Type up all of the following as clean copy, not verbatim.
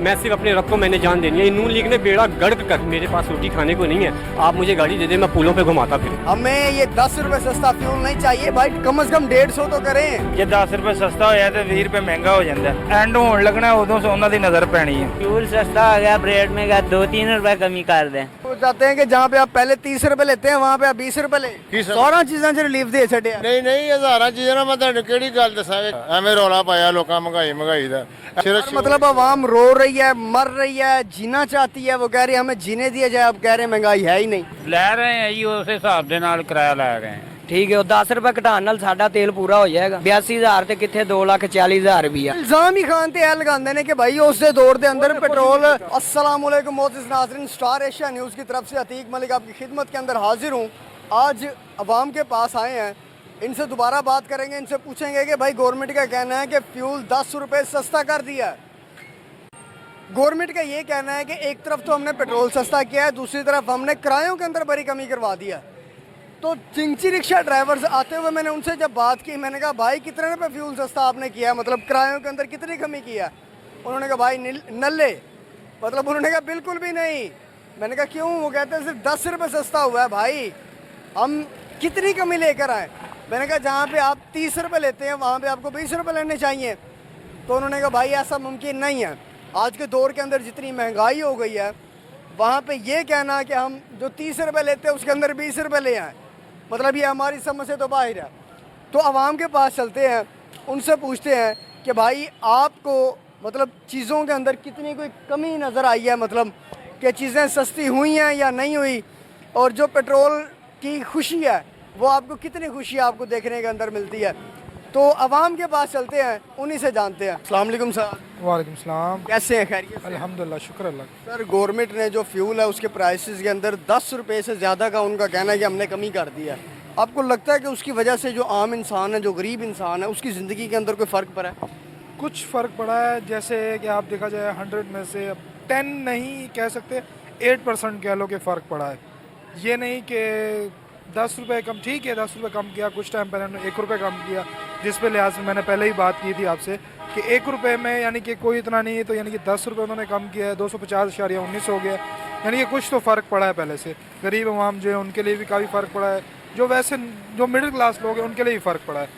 Massive अपने रब को मैंने जान देनी है। नून लीग ने बेड़ा गर्क कर, मेरे पास रोटी खाने को नहीं है, आप मुझे गाड़ी दे दे, मैं पुलों पे घुमाता फिर। हमें ये 10 रुपए सस्ता फ्यूल नहीं चाहिए भाई, कम से कम 150 तो करें। ਜੇ 10 ਰੁਪਏ ਸਸਤਾ ਹੋਇਆ ਤੇ 20 ਰੁਪਏ ਮਹਿੰਗਾ ਹੋ ਜਾਂਦਾ ਐਂਡ ਹੋਣ ਲੱਗਣਾ ਉਦੋਂ ਉਹਨਾਂ ਦੀ ਨਜ਼ਰ ਪੈਣੀ ਹੈ। फ्यूल सस्ता हो गया, ब्रेड में क्या 2-3 रुपए कमी कर दें। वो चाहते हैं कि जहाँ पे आप पहले 30 रुपए लेते हैं वहाँ पे आप 20 रुपए ले। सारा चीज़ां च रिलीफ दे छड़े। ਨਹੀਂ ਨਹੀਂ ਹਜ਼ਾਰਾਂ ਚੀਜ਼ਾਂ ਨਾਲ ਮੈਂ ਤੁਹਾਨੂੰ ਕਿਹੜੀ ਗੱਲ ਦੱਸਾਂਗੇ, ਐਵੇਂ ਰੌਲਾ ਪਾਇਆ ਲੋਕਾਂ ਮਹਿੰਗਾਈ ਦਾ ਸਿਰਫ मतलब आवाम रो रही है, मर रही है, जीना चाहती है, वो कह रही है हमें जीने दिया जाए, अब कह रहे हैं महंगाई है ही नहीं। ਲੈ ਰਹੇ ਆ ਜੀ ਉਸ ਹਿਸਾਬ ਦੇ ਨਾਲ ਕਿਰਾਇਆ ਲੈ ਰਹੇ ਆ। ठीक है, 10 रुपए घटाने नाल साडा तेल पूरा हो जाएगा। 82,000 ते किथे 2,40,000 रुपया। इल्जाम ही खान ते लगाते हैं कि भाई उससे दौर के अंदर पेट्रोल। अस्सलाम वालेकुम मोअज़्ज़िज़ नाज़रीन, स्टार एशिया न्यूज़ की तरफ से अतीक मलिक आपकी खिदमत के अंदर हाजिर हूँ। आज अवाम के पास आए हैं, इनसे दोबारा बात करेंगे, इनसे पूछेंगे कि भाई गवर्नमेंट का कहना है कि फ्यूल 10 रुपये सस्ता कर दिया है। गवर्नमेंट का ये कहना है कि एक तरफ तो हमने पेट्रोल सस्ता किया है, दूसरी तरफ हमने किरायों के अंदर बड़ी कमी करवा दिया है। तो चिंची रिक्शा ड्राइवर्स आते हुए मैंने उनसे जब बात की, मैंने कहा भाई कितने रुपये फ्यूल सस्ता आपने किया है, मतलब किरायों के अंदर कितनी कमी किया? उन्होंने कहा भाई नल्ले, मतलब उन्होंने कहा बिल्कुल भी नहीं। मैंने कहा क्यों? वो कहते हैं सिर्फ 10 रुपये सस्ता हुआ है। भाई हम कितनी कमी लेकर आए? मैंने कहा जहाँ पे आप 30 रुपये लेते हैं वहाँ पे आपको 20 रुपये लेने चाहिए। तो उन्होंने कहा भाई ऐसा मुमकिन नहीं है, आज के दौर के अंदर जितनी महंगाई हो गई है वहाँ पे ये कहना कि हम जो 30 रुपये लेते हैं उसके अंदर 20 रुपये ले आए, मतलब ये हमारी समझ से तो बाहर है। तो आवाम के पास चलते हैं, उनसे पूछते हैं कि भाई आपको मतलब चीज़ों के अंदर कितनी कोई कमी नज़र आई है, मतलब कि चीज़ें सस्ती हुई हैं या नहीं हुई, और जो पेट्रोल की खुशी है वो आपको कितनी खुशी आपको देखने के अंदर मिलती है। तो आवाम के पास चलते हैं, उन्हीं से जानते हैं। अस्सलाम वालेकुम सर। वालेकुम सलाम। कैसे हैं? खैरियत से? अल्हम्दुलिल्लाह, शुक्र अल्लाह। सर गवर्नमेंट ने जो फ्यूल है उसके प्राइसेस के अंदर 10 रुपये से ज़्यादा का उनका कहना है कि हमने कमी कर दिया है। आपको लगता है कि उसकी वजह से जो आम इंसान है, जो गरीब इंसान है, उसकी ज़िंदगी के अंदर कोई फ़र्क पड़ा है? कुछ फ़र्क पड़ा है, जैसे कि आप देखा जाए 100 में से 10 नहीं कह सकते, 8% कह लो कि फ़र्क पड़ा है। ये नहीं कि 10 रुपये कम, ठीक है 10 रुपये कम किया, कुछ टाइम पहले उन्होंने 1 रुपये कम किया, जिस पे लिहाज से मैंने पहले ही बात की थी आपसे कि 1 रुपये में यानी कि कोई इतना नहीं है, तो यानी कि 10 रुपये उन्होंने कम किया है, 250.19 हो गया, यानी कि कुछ तो फ़र्क पड़ा है पहले से। गरीब आवाम जो है उनके लिए भी काफ़ी फ़र्क पड़ा है, जो वैसे जो मिडिल क्लास लोग हैं उनके लिए भी फ़र्क पड़ा है।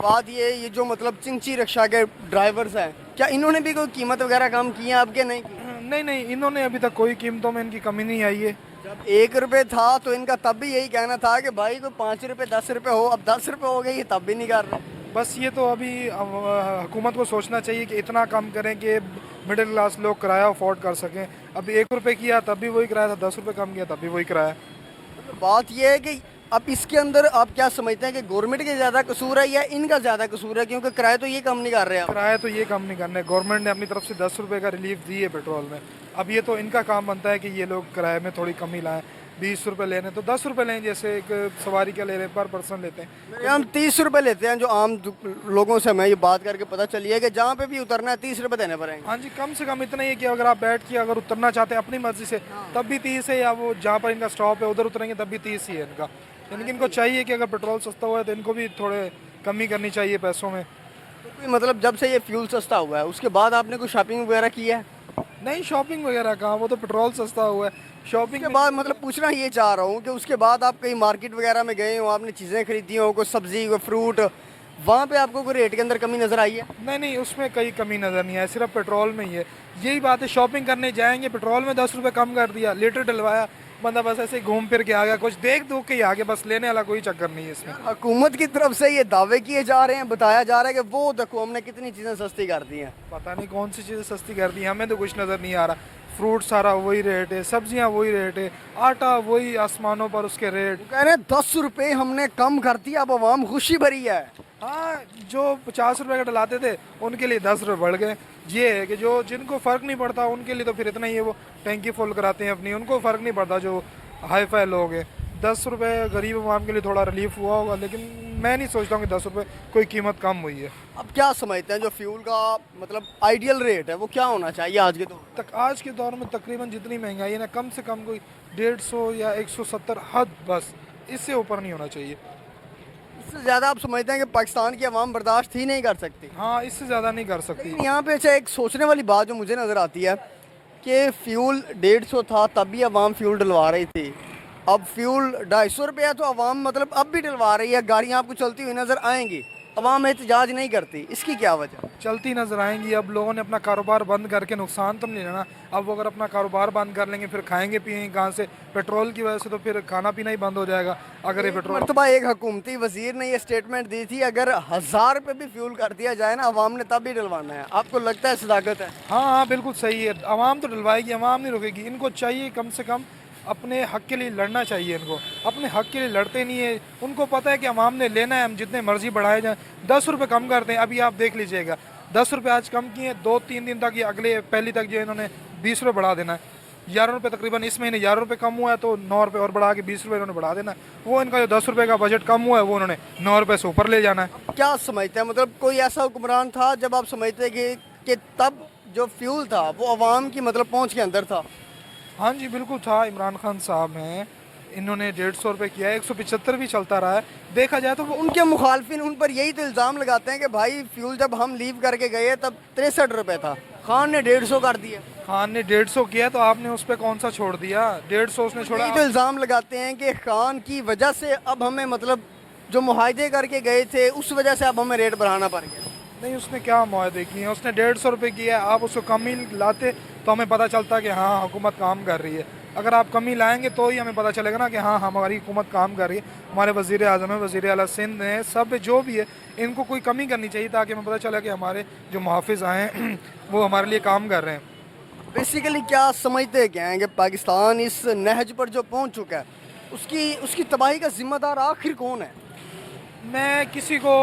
बात ये जो मतलब चिंची रिक्शा के ड्राइवर्स हैं, क्या इन्होंने भी कोई कीमत वगैरह कम की है आपके? नहीं की? नहीं, इन्होंने अभी तक कोई कीमतों में इनकी कमी नहीं आई है। जब 1 रुपये था तो इनका तब भी यही कहना था कि भाई कोई 5 रुपये 10 रुपये हो, अब 10 रुपये हो गए, ये तब भी नहीं कर रहे। बस ये तो अभी हुकूमत को सोचना चाहिए कि इतना कम करें कि मिडिल क्लास लोग किराया अफोर्ड कर सकें। अभी 1 रुपये किया तब भी वही किराया था, 10 रुपये कम किया तब भी वही किराया। बात यह है कि अब इसके अंदर आप क्या समझते हैं कि गवर्नमेंट के ज़्यादा कसूर है या इनका ज़्यादा कसूर है? क्योंकि किराया तो ये कम नहीं कर रहे हैं। किराया तो ये कम नहीं करना है, गवर्नमेंट ने अपनी तरफ से 10 रुपये का रिलीफ दी है पेट्रोल में। अब ये तो इनका काम बनता है कि ये लोग किराए में थोड़ी कमी लाएं। 20 रुपये लेने तो 10 रुपये लें, जैसे एक सवारी का ले रहे पर पर्सन लेते हैं। हम 30 रुपये लेते हैं, जो आम लोगों से हमें ये बात करके पता चली है कि जहाँ पे भी उतरना है 30 रुपये देने पड़ेंगे। हाँ जी, कम से कम इतना ही है कि अगर आप बैठ के अगर उतरना चाहते हैं अपनी मर्जी से तब भी 30 है, या वो जहाँ पर इनका स्टॉप है उधर उतरेंगे तब भी 30 ही है इनका। यानी कि इनको चाहिए कि अगर पेट्रोल सस्ता हुआ है तो इनको भी थोड़े कमी करनी चाहिए पैसों में। तो मतलब जब से ये फ्यूल सस्ता हुआ है उसके बाद आपने कोई शॉपिंग वगैरह की है? नहीं, शॉपिंग वगैरह कहाँ, वो तो पेट्रोल सस्ता हुआ है। शॉपिंग के बाद मतलब पूछना ये चाह रहा हूँ कि उसके बाद आप कहीं मार्केट वगैरह में गए हो, आपने चीज़ें खरीदी हो, कोई सब्जी कोई फ्रूट, वहाँ पे आपको कोई रेट के अंदर कमी नज़र आई है? नहीं, उसमें कहीं कमी नज़र नहीं है, सिर्फ पेट्रोल में ही है। यही बात है, शॉपिंग करने जाएंगे पेट्रोल में 10 रुपये कम कर दिया, लीटर डलवाया, बंदा बस ऐसे घूम फिर के आ गया, कुछ देख दो के आ गया, बस लेने वाला कोई चक्कर नहीं है इसमें। हुकूमत की तरफ से ये दावे किए जा रहे हैं, बताया जा रहा है कि वो देखो हमने कितनी चीज़ें सस्ती कर दी हैं। पता नहीं कौन सी चीज़ें सस्ती कर दी, हमें तो कुछ नज़र नहीं आ रहा। फ्रूट सारा वही रेट है, सब्जियां वही रेट है, आटा वही आसमानों पर उसके रेट। कह रहे हैं 10 रुपये हमने कम कर दिया, अब आवाम खुशी भरी है। हाँ, जो 50 रुपये का डलाते थे उनके लिए 10 रुपये बढ़ गए। ये है कि जो जिनको फ़र्क नहीं पड़ता उनके लिए तो फिर इतना ही है, वो टैंकी फुल कराते हैं अपनी, उनको फ़र्क नहीं पड़ता जो हाई फाई लोग हैं। 10 रुपये गरीब आवाम के लिए थोड़ा रिलीफ हुआ होगा, लेकिन मैं नहीं सोचता हूँ कि 10 रुपये कोई कीमत कम हुई है। अब क्या समझते हैं जो फ्यूल का मतलब आइडियल रेट है वो क्या होना चाहिए आज के दौर तक? आज के दौर में तकरीबन जितनी महंगाई है ना, कम से कम कोई 150 या 170 हद, बस इससे ऊपर नहीं होना चाहिए। इससे ज़्यादा आप समझते हैं कि पाकिस्तान की आवाम बर्दाश्त ही नहीं कर सकती? हाँ, इससे ज़्यादा नहीं कर सकती। लेकिन यहाँ पे अच्छा एक सोचने वाली बात जो मुझे नज़र आती है कि फ्यूल 150 था तब भी आवाम फ्यूल डलवा रही थी, अब फ्यूल 250 रुपया तो आवाम मतलब अब भी डलवा रही है, गाड़ियाँ आपको चलती हुई नज़र आएंगी, आवाम एहतजाज नहीं करती, इसकी क्या वजह? चलती नज़र आएंगी। अब लोगों ने अपना कारोबार बंद करके नुकसान तो नहीं लेना। अब वो अगर अपना कारोबार बंद कर लेंगे फिर खाएंगे पिएंगे कहाँ से? पेट्रोल की वजह से तो फिर खाना पीना ही बंद हो जाएगा अगर ये पेट्रोल। मरतबा एक हुकूमती वजीर ने ये स्टेटमेंट दी थी अगर 1000 रुपये भी फ्यूल कर दिया जाए ना आवाम ने तब भी डलवाना है, आपको लगता है सदाकत है? हाँ हाँ, बिल्कुल सही है। आवाम तो डलवाएगी, आवाम नहीं रुकेगी। इनको चाहिए कम से कम अपने हक के लिए लड़ना चाहिए। इनको अपने हक के लिए लड़ते नहीं है। उनको पता है कि आवाम ने लेना है, हम जितने मर्जी बढ़ाए जाएं। 10 रुपये कम करते हैं, अभी आप देख लीजिएगा 10 रुपये आज कम किए, 2-3 दिन तक, ये अगले पहली तक जो इन्होंने 20 रुपये बढ़ा देना है। 11 रुपये तकरीबन इस महीने 11 रुपये कम हुआ है, तो 9 रुपये और बढ़ा के 20 रुपये इन्होंने बढ़ा देना है। वो इनका जो 10 रुपये का बजट कम हुआ है वो उन्होंने 9 रुपये से ऊपर ले जाना है। क्या समझते हैं, मतलब कोई ऐसा हुक्मरान था जब आप समझते कि तब जो फ्यूल था वो आवाम की मतलब पहुँच के अंदर था? हाँ जी, बिल्कुल था। इमरान खान साहब हैं, इन्होंने 150 रुपये किया है, 175 भी चलता रहा है। देखा जाए तो वो उनके मुखालफिन उन पर यही तो इल्ज़ाम लगाते हैं कि भाई फ्यूल जब हम लीव करके गए तब 63 रुपये था, खान ने 150 कर दिया। खान ने 150 किया तो आपने उस पर कौन सा छोड़ दिया? 150 उसने छोड़ा। यही तो इल्ज़ाम लगाते हैं कि खान की वजह से अब हमें मतलब जो मुआहदे करके गए थे उस वजह से अब हमें रेट बढ़ाना पड़ गया। नहीं, उसने क्या मुआहदे किए हैं? उसने 150 रुपये किया है, आप उसको कम ही लाते तो हमें पता चलता कि हाँ हुकूमत काम कर रही है। अगर आप कमी लाएंगे तो ही हमें पता चलेगा ना कि हाँ हमारी हुकूमत काम कर रही है। हमारे वज़ीर आज़म है, वज़ीर आला सिंध है, सब जो भी है, इनको कोई कमी करनी चाहिए ताकि हमें पता चले कि हमारे जो मुहाफ़िज़ आए हैं वो हमारे लिए काम कर रहे हैं। बेसिकली क्या समझते क्या हैं कि पाकिस्तान इस नहज पर जो पहुंच चुका है उसकी तबाही का जिम्मेदार आखिर कौन है? मैं किसी को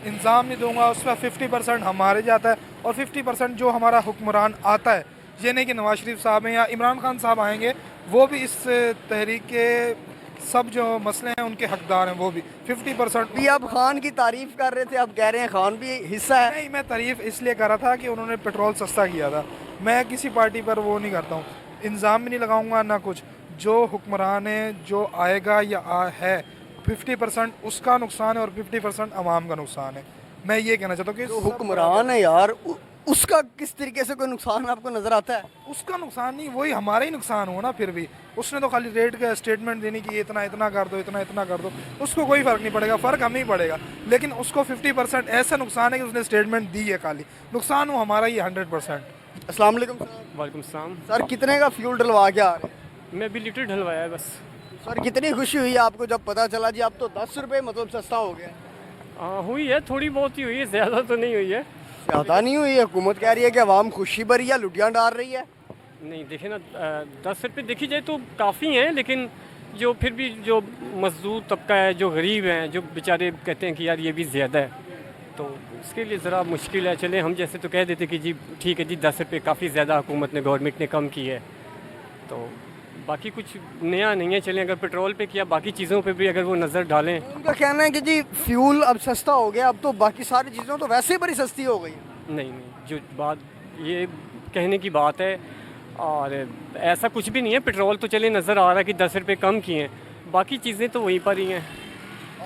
इल्ज़ाम नहीं दूंगा, उसका 50% हमारे जाता है और 50% जो हमारा हुक्मरान आता है। ये नहीं कि नवाज शरीफ साहब हैं या इमरान खान साहब आएंगे, वो भी इस तहरीक के सब जो मसले हैं उनके हकदार हैं। वो भी 50% भी आप खान की तारीफ कर रहे थे, अब कह रहे हैं खान भी हिस्सा है। नहीं, मैं तारीफ इसलिए कर रहा था कि उन्होंने पेट्रोल सस्ता किया था। मैं किसी पार्टी पर वो नहीं करता हूँ, इल्ज़ाम भी नहीं लगाऊंगा ना कुछ। जो हुक्मरान है, जो आएगा या है, 50% उसका नुकसान है और 50% आवाम का नुकसान है। मैं ये कहना चाहता हूँ कि जो हुक्मरान है यार उसका किस तरीके से कोई नुकसान आपको नजर आता है? उसका नुकसान नहीं, वही हमारा ही नुकसान हो ना। फिर भी उसने तो खाली रेट का स्टेटमेंट देनी कि इतना इतना कर दो, इतना इतना कर दो, उसको कोई फ़र्क नहीं पड़ेगा, फ़र्क हमें ही पड़ेगा। लेकिन उसको 50% ऐसा नुकसान है कि उसने स्टेटमेंट दी है, खाली नुकसान हो हमारा ही 100%। अस्सलाम वालेकुम सर। वालेकुम सलाम। सर कितने का फ्यूल डलवा के आ रहे हैं? मैं अभी लीटर ढलवाया है बस। सर कितनी खुशी हुई आपको जब पता चला जी अब तो 10 रुपये मतलब सस्ता हो गया? हुई है, थोड़ी बहुत ही हुई है, ज़्यादा तो नहीं हुई है। ज़्यादा नहीं हुई है? हुकूमत कह रही है कि आवाम खुशी भरी है, लुटियाँ डाल रही है। नहीं देखे ना, 10 रुपये देखी जाए तो काफ़ी हैं, लेकिन जो फिर भी जो मजदूर तबका है, जो गरीब हैं, जो बेचारे कहते हैं कि यार ये भी ज़्यादा है, तो इसके लिए ज़रा मुश्किल है। चले हम जैसे तो कह देते कि जी ठीक है जी 10 रुपये काफ़ी ज़्यादा हुकूमत ने, गवर्नमेंट ने कम की है, तो बाकी कुछ नया नहीं है। चलें अगर पेट्रोल पे किया, बाकी चीज़ों पे भी अगर वो नज़र डालें। उनका कहना है कि जी फ्यूल अब सस्ता हो गया, अब तो बाकी सारी चीज़ों तो वैसे ही बड़ी सस्ती हो गई। नहीं, जो बात ये कहने की बात है, और ऐसा कुछ भी नहीं है। पेट्रोल तो चले नज़र आ रहा है कि 10 रुपये कम किए हैं, बाकी चीज़ें तो वहीं पर ही हैं।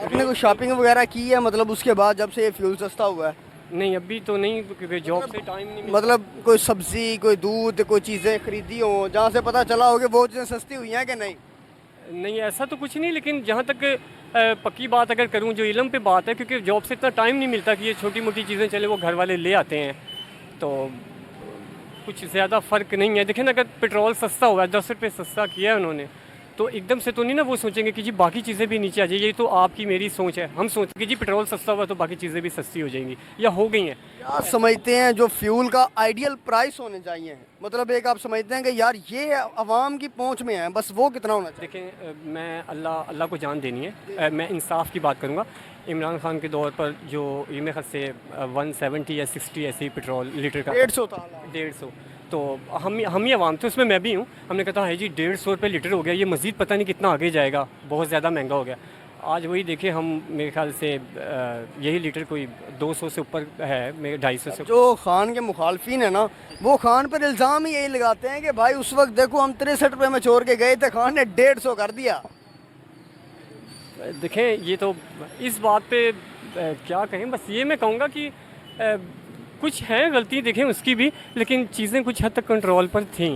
आपने कोई शॉपिंग वगैरह की है मतलब उसके बाद जब से ये फ्यूल सस्ता हुआ है? नहीं अभी तो नहीं, क्योंकि जॉब से टाइम नहीं मिलता। मतलब कोई सब्जी, कोई दूध, कोई चीज़ें खरीदी हो जहाँ से पता चला हो कि वो चीज़ें सस्ती हुई हैं कि नहीं? नहीं ऐसा तो कुछ नहीं, लेकिन जहाँ तक पक्की बात अगर करूँ, जो इल्म पे बात है, क्योंकि जॉब से इतना टाइम नहीं मिलता कि ये छोटी मोटी चीज़ें चले वो घर वाले ले आते हैं, तो कुछ ज़्यादा फ़र्क नहीं है। देखें ना, अगर पेट्रोल सस्ता हुआ है, 10 रुपये सस्ता किया है उन्होंने, तो एकदम से तो नहीं ना वो सोचेंगे कि जी बाकी चीज़ें भी नीचे आ जाए। ये तो आपकी मेरी सोच है, हम सोचते कि जी पेट्रोल सस्ता हुआ तो बाकी चीज़ें भी सस्ती हो जाएंगी या हो गई हैं। क्या समझते हैं जो फ्यूल का आइडियल प्राइस होने चाहिए, मतलब एक आप समझते हैं कि यार ये आवाम की पहुंच में है, बस वो कितना होना चाहिए? देखें मैं अल्लाह को जान देनी है, मैं इंसाफ की बात करूँगा। इमरान खान के दौर पर जो ये मेरे ख्याल से 170 या 60 ऐसे ही पेट्रोल लीटर का 150 था। 150, तो हम ही आवाम थे, उसमें मैं भी हूँ। हमने कहा है जी 150 रुपये लीटर हो गया, ये मज़ीद पता नहीं कितना आगे जाएगा, बहुत ज़्यादा महंगा हो गया। आज वही देखें हम, मेरे ख्याल से यही लीटर कोई 200 से ऊपर है, मेरे 250 से। जो खान के मुखालफिन है ना, वो खान पर इल्ज़ाम ही यही लगाते हैं कि भाई उस वक्त देखो हम 63 रुपये में छोड़ के गए थे, खान ने 150 कर दिया। देखें ये तो इस बात पे क्या कहें, बस ये मैं कहूँगा कि कुछ है गलती देखें उसकी भी, लेकिन चीज़ें कुछ हद तक कंट्रोल पर थी।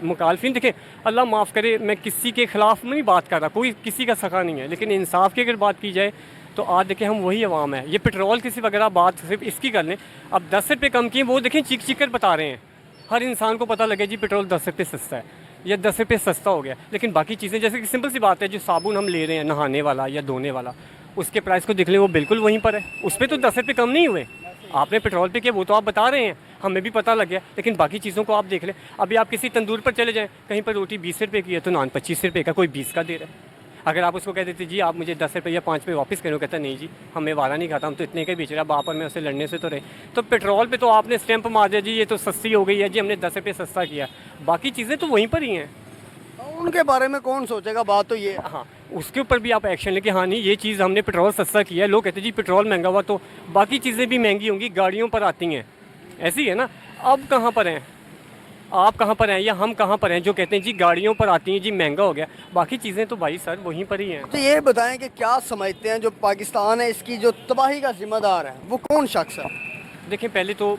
मुखालफिन देखें, अल्लाह माफ़ करे, मैं किसी के ख़िलाफ़ नहीं बात कर रहा, कोई किसी का सखा नहीं है, लेकिन इंसाफ की अगर बात की जाए तो आज देखें हम वही अवाम है। ये पेट्रोल की सिर्फ अगर आप बात सिर्फ इसकी कर लें, अब 10 रुपये कम किए, वो देखें चीख कर बता रहे हैं, हर इंसान को पता लगे जी पेट्रोल 10 रुपये सस्ता है या 10 रुपये सस्ता हो गया। लेकिन बाकी चीज़ें जैसे कि सिंपल सी बात है, जो साबुन हम ले रहे हैं नहाने वाला या धोने वाला, उसके प्राइस को देख लें वो बिल्कुल वहीं पर है, उस पर तो 10 रुपये कम नहीं हुए। आपने पेट्रोल पे किया वो तो आप बता रहे हैं, हमें भी पता लग गया, लेकिन बाकी चीज़ों को आप देख लें। अभी आप किसी तंदूर पर चले जाएं, कहीं पर रोटी 20 रुपये की है तो नान 25 रुपये का, कोई 20 का दे रहा है। अगर आप उसको कह देते जी आप मुझे 10 रुपये या 5 रुपये वापस करो, कहता नहीं जी हमें वारा नहीं खाता, हम तो इतने का बेच रहे हैं, अब आप और मैं उससे लड़ने से तो रहे। तो पेट्रोल पे तो आपने स्टैंप मार दिया जी ये तो सस्ती हो गई है जी, हमने 10 रुपये सस्ता किया, बाकी चीज़ें तो वहीं पर ही हैं। उनके बारे में कौन सोचेगा, बात तो ये है। हाँ, उसके ऊपर भी आप एक्शन लें कि हाँ नहीं ये चीज़ हमने पेट्रोल सस्ता किया है। लोग कहते हैं जी पेट्रोल महंगा हुआ तो बाकी चीज़ें भी महंगी होंगी, गाड़ियों पर आती हैं, ऐसी है ना। अब कहाँ पर हैं आप, कहाँ पर हैं या हम कहाँ पर हैं जो कहते हैं जी गाड़ियों पर आती हैं जी महंगा हो गया, बाकी चीज़ें तो भाई सर वहीं पर ही हैं। तो ये बताएं कि क्या समझते हैं जो पाकिस्तान है इसकी जो तबाही का जिम्मेदार है वो कौन शख्स है? देखें पहले तो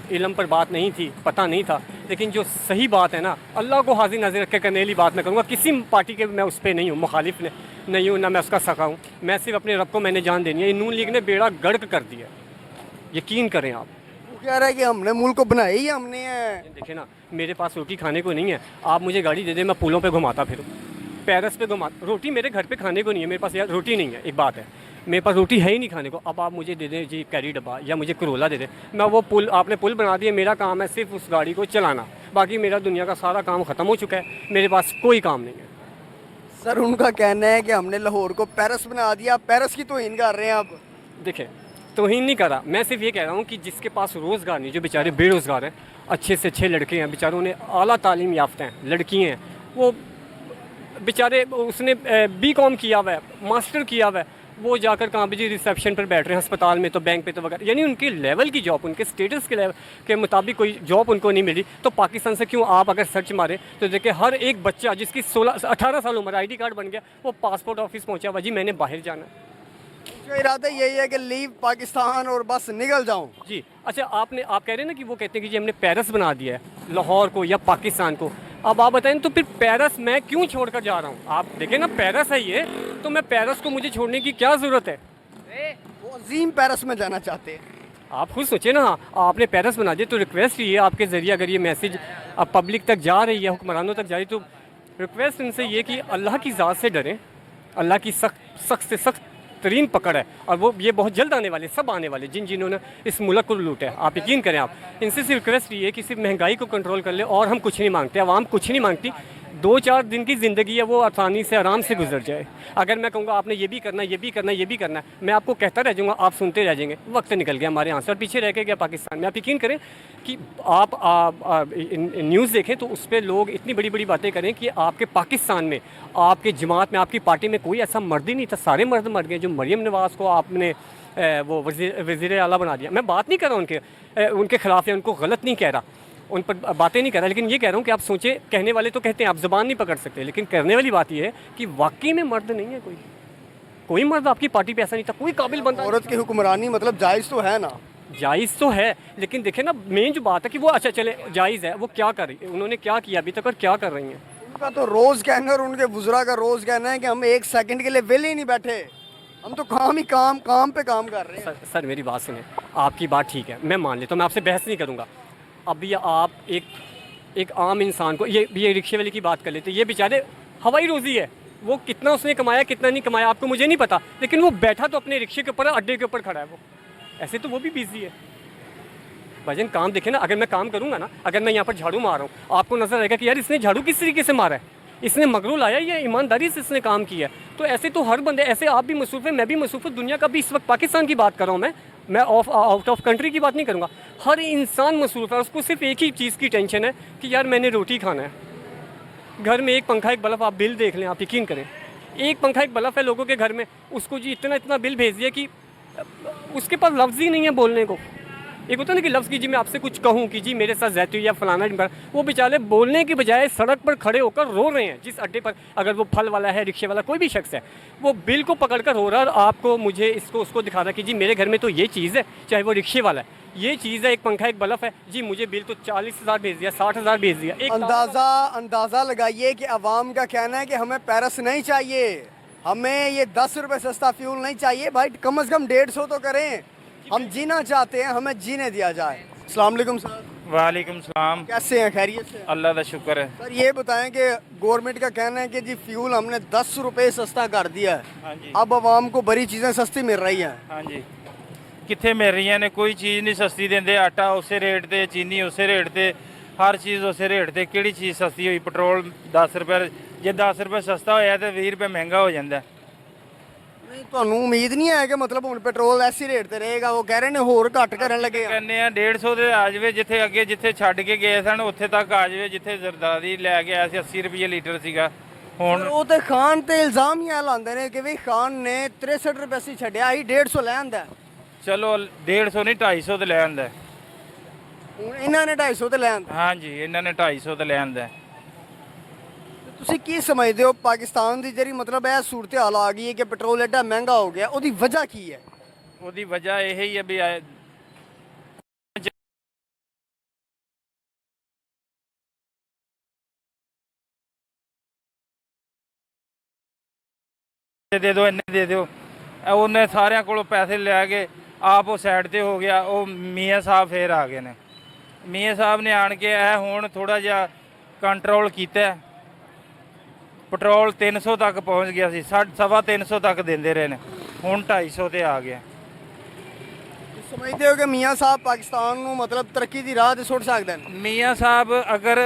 इल्म पर बात नहीं थी, पता नहीं था, लेकिन जो सही बात है ना, अल्लाह को हाजिर नाजिर रख के करने वाली बात मैं करूँगा। किसी पार्टी के मैं उस पर नहीं हूँ, मुखालिफ नहीं हूँ, ना मैं उसका सखा हूँ, मैं सिर्फ अपने रब को मैंने जान देनी है। नून लीग ने बेड़ा गर्क कर दिया, यकीन करें आप। वो कह रहा है कि हमने मुल्क को बनाया ही हमने है। देखें ना, मेरे पास रोटी खाने को नहीं है, आप मुझे गाड़ी दे दें मैं पुलों पे घुमाता फिरूँ, पेरिस पे घुमा, रोटी मेरे घर पे खाने को नहीं है, मेरे पास यार रोटी नहीं है, एक बात है मेरे पास रोटी है ही नहीं खाने को। अब आप मुझे दे दें जी कैरी डब्बा या मुझे करोला दे दें, मैं वो पुल, आपने पुल बना दिया, मेरा काम है सिर्फ उस गाड़ी को चलाना, बाकी मेरा दुनिया का सारा काम ख़त्म हो चुका है, मेरे पास कोई काम नहीं है। सर उनका कहना है कि हमने लाहौर को पेरिस बना दिया, पेरिस की तौहीन कर रहे हैं आप। देखें तौहीन नहीं कर रहा, मैं सिर्फ ये कह रहा हूँ कि जिसके पास रोज़गार नहीं, जो बेचारे बेरोज़गार हैं, अच्छे से अच्छे लड़के हैं बेचारों ने आला तालीम याफ्ता हैं, लड़की हैं, वो बेचारे उसने B.Com किया हुआ है, मास्टर किया हुआ है, वो जाकर कहाँ पे जी रिसेप्शन पर बैठ रहे हैं अस्पताल में तो बैंक पे तो वगैरह, यानी उनके लेवल की जॉब, उनके स्टेटस के लेवल के मुताबिक कोई जॉब उनको नहीं मिली। तो पाकिस्तान से क्यों आप अगर सर्च मारे तो देखिए हर एक बच्चा जिसकी 18 साल उम्र, ID कार्ड बन गया, वो पासपोर्ट ऑफिस पहुँचा हुआ जी मैंने बाहर जाना है। उसका इरादा यही है कि लीव पाकिस्तान और बस निकल जाऊँ। जी अच्छा, आप कह रहे हैं ना कि वो कहते हैं कि जी हमने पेरिस बना दिया है लाहौर को या पाकिस्तान को। अब आप बताएं तो फिर पेरिस मैं क्यों छोड़कर जा रहा हूँ? आप देखें ना पेरिस है ये, तो मैं पेरिस को मुझे छोड़ने की क्या ज़रूरत है? वो अजीम पेरिस में जाना चाहते हैं। आप खुद सोचिए ना, आपने पेरिस बना दिया तो रिक्वेस्ट ये आपके ज़रिए अगर ये मैसेज अब पब्लिक तक जा रही है, हुक्मरानों तक जा रही, तो रिक्वेस्ट इनसे ये कि अल्लाह की ज़ात से डरें, अल्लाह की सख्त से सख्त तरीन पकड़ है, और वो ये बहुत जल्द आने वाले, सब आने वाले जिन्होंने इस मुल्क को लूटा है। आप यकीन करें, आप इनसे सिर्फ रिक्वेस्ट ये है कि सिर्फ महंगाई को कंट्रोल कर ले, और हम कुछ नहीं मांगते, आवाम कुछ नहीं मांगती। 2-4 दिन की ज़िंदगी है वो आसानी से आराम से गुजर जाए। अगर मैं कहूँगा आपने ये भी करना है, ये भी करना है, ये भी करना है, मैं आपको कहता रह जाऊँगा, आप सुनते रह जाएंगे, वक्त निकल गया हमारे यहाँ से और पीछे रह के गया पाकिस्तान में। आप यकीन करें कि आप न्यूज़ देखें तो उस पर लोग इतनी बड़ी बड़ी बातें करें कि आपके पाकिस्तान में, आपके जमात में, आपकी पार्टी में कोई ऐसा मर्द ही नहीं था, सारे मर्द मर गए। जो मरियम नवाज़ को आपने वो वज़ीर आला बना दिया, मैं बात नहीं कर रहा उनके ख़िलाफ़ या उनको गलत नहीं कह रहा, उन पर बातें नहीं कर रहा, लेकिन ये कह रहा हूँ कि आप सोचें, कहने वाले तो कहते हैं आप ज़बान नहीं पकड़ सकते, लेकिन करने वाली बात ये है कि वाकई में मर्द नहीं है कोई मर्द आपकी पार्टी पे ऐसा नहीं था, कोई काबिल बंदा। औरत की हुक्मरानी मतलब जायज़ तो है ना? जायज़ तो है, लेकिन देखें ना मेन जो बात है कि वो अच्छा चले जायज़ है, वो क्या कर रही है, उन्होंने क्या किया अभी तक और क्या कर रही हैं? उनका तो रोज़ कहना और उनके वुज़रा का रोज़ कहना है कि हम 1 सेकंड के लिए वेले ही नहीं बैठे, हम तो काम ही काम पे काम कर रहे हैं। सर मेरी बात सुने, आपकी बात ठीक है, मैं मान लेता हूँ, मैं आपसे बहस नहीं करूँगा। अभी आप एक आम इंसान को, ये रिक्शे वाले की बात कर लेते, ये बेचारे हवाई रोज़ी है, वो कितना उसने कमाया कितना नहीं कमाया आपको मुझे नहीं पता, लेकिन वो बैठा तो अपने रिक्शे के ऊपर, अड्डे के ऊपर खड़ा है, वो ऐसे तो वो भी बिजी है। भाईजान काम देखे ना, अगर मैं काम करूँगा ना, अगर मैं यहाँ पर झाड़ू मार रहा हूँ, आपको नजर आएगा कि यार इसने झाड़ू किस तरीके से मारा है, इसने मगरू लाया या ईमानदारी से इसने काम किया। तो ऐसे तो हर बंदे, ऐसे आप भी मसरूफ़ है, मैं भी मसरूफ़ हूँ, दुनिया का भी, इस वक्त पाकिस्तान की बात कर रहा हूँ मैं आउट ऑफ कंट्री की बात नहीं करूँगा। हर इंसान मसरूफ़ है, उसको सिर्फ एक ही चीज़ की टेंशन है कि यार मैंने रोटी खाना है। घर में एक पंखा एक बल्ब, आप बिल देख लें, आप यकीन करें, एक पंखा एक बल्ब है लोगों के घर में, उसको जी इतना बिल भेज दिया कि उसके पास लफ्ज़ ही नहीं है बोलने को। एक होता है ना कि लफ्ज़ की जी मैं आपसे कुछ कहूँ कि जी मेरे साथ ज़्यादती या फलाना ढिमका, वो बेचारे बोलने की बजाय सड़क पर खड़े होकर रो रहे हैं। जिस अड्डे पर अगर वो फल वाला है, रिक्शे वाला, कोई भी शख्स है, वो बिल को पकड़ कर रो रहा है और आपको मुझे इसको उसको दिखा रहा है कि जी मेरे घर में तो ये चीज़ है, चाहे वो रिक्शे वाला है, ये चीज़ है, एक पंखा एक बल्ब है, जी मुझे बिल तो 40,000 भेज दिया, 60,000 भेज दिया। एक अंदाज़ा लगाइए कि अवाम का कहना है कि हमें पेरिस नहीं चाहिए, हमें ये 10 रुपये सस्ता फ्यूल नहीं चाहिए भाई, कम से कम 150 तो करें। हम जीना चाहते हैं, हमें जीने दिया जाए। अस्सलाम वालेकुम सर। वालेकुम सलाम। कैसे हैं, खैरियत से? अल्लाह का शुक्र है। सर ये बताएं कि गवर्नमेंट का कहना है कि जी फ्यूल हमने 10 रुपये सस्ता कर दिया है, हाँ जी, अब आवाम को बड़ी चीज़ें सस्ती मिल रही हैं। हाँ जी। कितने मिल रही ने, कोई चीज़ नहीं सस्ती देंगे। आटा उसे रेट ते, चीनी उसे रेट ते, हर चीज़ उसे रेट ते। किहड़ी चीज़ सस्ती हुई? पेट्रोल 10 रुपये, जे 10 रुपये सस्ता होया तो 20 रुपये महंगा हो जाता है। नहीं ਤੁਹਾਨੂੰ ਉਮੀਦ ਨਹੀਂ ਹੈ ਕਿ ਮਤਲਬ ਹੁਣ ਪੈਟਰੋਲ ਐਸੀ ਰੇਟ ਤੇ ਰਹੇਗਾ? ਉਹ ਕਹਿ ਰਹੇ ਨੇ ਹੋਰ ਘੱਟ ਕਰਨ ਲੱਗੇ ਆ। ਕਹਿੰਦੇ ਆ 150 ਦੇ ਆ ਜਾਵੇ, ਜਿੱਥੇ ਅੱਗੇ ਜਿੱਥੇ ਛੱਡ ਕੇ ਗਏ ਸਨ ਉੱਥੇ ਤੱਕ ਆ ਜਾਵੇ, ਜਿੱਥੇ ਜ਼ਰਦਾਰੀ ਲੈ ਕੇ ਆਇਆ ਸੀ 80 ਰੁਪਏ ਲੀਟਰ ਸੀਗਾ। ਹੁਣ ਉਹ ਤੇ ਖਾਨ ਤੇ ਇਲਜ਼ਾਮ ਹੀ ਲਾਉਂਦੇ ਨੇ ਕਿ ਵੀ ਖਾਨ ਨੇ 63 ਰੁਪਏ ਸੀ ਛੱਡਿਆ ਹੀ 150 ਲੈ ਆਂਦਾ। ਚਲੋ 150 ਨਹੀਂ 250 ਤੇ ਲੈ ਆਂਦਾ। ਹੁਣ ਇਹਨਾਂ ਨੇ 250 ਤੇ ਲੈ ਆਂਦਾ। ਹਾਂਜੀ, ਇਹਨਾਂ ਨੇ 250 ਤੇ ਲੈ ਆਂਦਾ। ਤੁਸੀਂ ਕੀ ਸਮਝਦੇ ਹੋ ਪਾਕਿਸਤਾਨ ਦੀ ਜਿਹੜੀ ਮਤਲਬ ਇਹ ਸੂਰਤ ਹਾਲ ਆ ਗਈ ਹੈ ਕਿ ਪੈਟਰੋਲ ਐਡਾ ਮਹਿੰਗਾ ਹੋ ਗਿਆ, ਉਹਦੀ ਵਜ੍ਹਾ ਕੀ ਹੈ? ਉਹਦੀ ਵਜ੍ਹਾ ਇਹ ਹੀ ਹੈ ਵੀ ਦੇ ਦਿਓ, ਇੰਨੇ ਦੇ ਦਿਓ। ਉਹਨੇ ਸਾਰਿਆਂ ਕੋਲੋਂ ਪੈਸੇ ਲੈ ਕੇ ਆਪ ਉਹ ਸਾਈਡ ਤੇ ਹੋ ਗਿਆ। ਉਹ ਮੀਆਂ ਸਾਹਿਬ ਫੇਰ ਆ ਗਏ ਨੇ। ਮੀਆਂ ਸਾਹਿਬ ਨੇ ਆਣ ਕੇ ਇਹ ਹੁਣ ਥੋੜਾ ਜਿਹਾ ਕੰਟਰੋਲ ਕੀਤਾ। ਪੈਟਰੋਲ 300 ਤੱਕ ਪਹੁੰਚ ਗਿਆ ਸੀ, 350 ਤੱਕ ਦਿੰਦੇ ਰਹੇ ਨੇ, ਹੁਣ 250 ਤੇ ਆ ਗਿਆ। ਸਮਝਦੇ ਹੋ ਕਿ ਮੀਆਂ ਸਾਹਿਬ ਪਾਕਿਸਤਾਨ ਨੂੰ ਮਤਲਬ ਤਰੱਕੀ ਦੀ ਰਾਹ ਤੇ ਸੁੱਟ ਸਕਦੇ ਨੇ? ਮੀਆਂ ਸਾਹਿਬ ਅਗਰ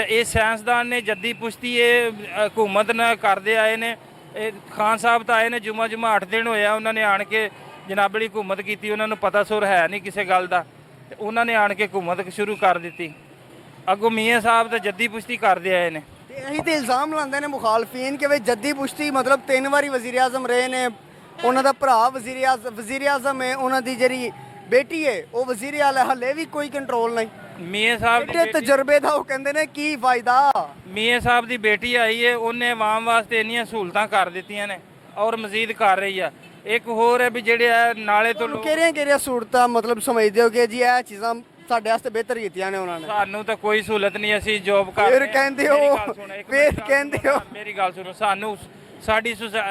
ਇਹ ਸਾਇੰਸਦਾਨ ਨੇ ਜੱਦੀ ਪੁਸ਼ਤੀ ਇਹ ਹਕੂਮਤ ਨਾਲ ਕਰਦੇ ਆਏ ਨੇ। ਇਹ ਖਾਨ ਸਾਹਿਬ ਤਾਂ ਆਏ ਨੇ ਜੁਮਾ 8 ਦਿਨ ਹੋਇਆ, ਉਹਨਾਂ ਨੇ ਆਣ ਕੇ ਜਨਾਬੜੀ ਹਕੂਮਤ ਕੀਤੀ। ਉਹਨਾਂ ਨੂੰ ਪਤਾ ਸੁਰ ਹੈ ਨਹੀਂ ਕਿਸੇ ਗੱਲ ਦਾ, ਤੇ ਉਹਨਾਂ ਨੇ ਆਣ ਕੇ ਹਕੂਮਤ ਸ਼ੁਰੂ ਕਰ ਦਿੱਤੀ। ਅੱਗੋਂ ਮੀਆਂ ਸਾਹਿਬ ਤਾਂ ਜੱਦੀ ਪੁਸ਼ਤੀ ਕਰਦੇ ਆਏ ਨੇ। ਤੇ ਇਹੀ ਤੇ ਇਲਜ਼ਾਮ ਲਾਉਂਦੇ ਨੇ ਮੁਖਾਲਫੀਨ ਕਿ ਵੀ ਜੱਦੀ ਪੁਸ਼ਤੀ ਮਤਲਬ 3 ਵਾਰੀ ਵਜ਼ੀਰ ਆਜ਼ਮ ਰਹੇ ਨੇ, ਉਹਨਾਂ ਦਾ ਭਰਾ ਵਜ਼ੀਰ ਆਜ਼ਮ ਹੈ, ਉਹਨਾਂ ਦੀ ਜਿਹੜੀ ਬੇਟੀ ਹੈ ਉਹ ਵਜ਼ੀਰ ਆਲਾ, ਹਲੇ ਵੀ ਕੋਈ ਕੰਟਰੋਲ ਨਹੀਂ। ਮੀਆਂ ਸਾਹਿਬ ਦੀ ਜਿਹੜੇ ਤਜਰਬੇ ਦਾ ਉਹ ਕਹਿੰਦੇ ਨੇ ਕੀ ਫਾਇਦਾ? ਮੀਆਂ ਸਾਹਿਬ ਦੀ ਬੇਟੀ ਆਈ ਹੈ, ਉਹਨੇ ਆਵਾਮ ਵਾਸਤੇ ਇੰਨੀਆਂ ਸਹੂਲਤਾਂ ਕਰ ਦਿੱਤੀਆਂ ਨੇ ਔਰ ਮਜ਼ੀਦ ਕਰ ਰਹੀ ਆ। ਇੱਕ ਹੋਰ ਹੈ ਵੀ ਜਿਹੜੇ ਆ ਨਾਲੇ ਤੋਂ ਲੋਕ ਕਿਹੜੀਆਂ ਸਹੂਲਤਾਂ ਮਤਲਬ ਸਮਝਦੇ ਹੋ ਕਿ ਜੀ ਇਹ ਚੀਜ਼ਾਂ ਸਾਡੇ ਵਾਸਤੇ ਬਿਹਤਰ ਕੀਤੀਆਂ ਨੇ ਉਹਨਾਂ ਨੇ? ਸਾਨੂੰ ਤਾਂ ਕੋਈ ਸਹੂਲਤ ਨਹੀਂ, ਅਸੀਂ ਜੋਬ ਕਰ ਫਿਰ ਕਹਿੰਦੇ ਹੋ ਮੇਰੀ ਗੱਲ ਸੁਣੋ, ਸਾਨੂੰ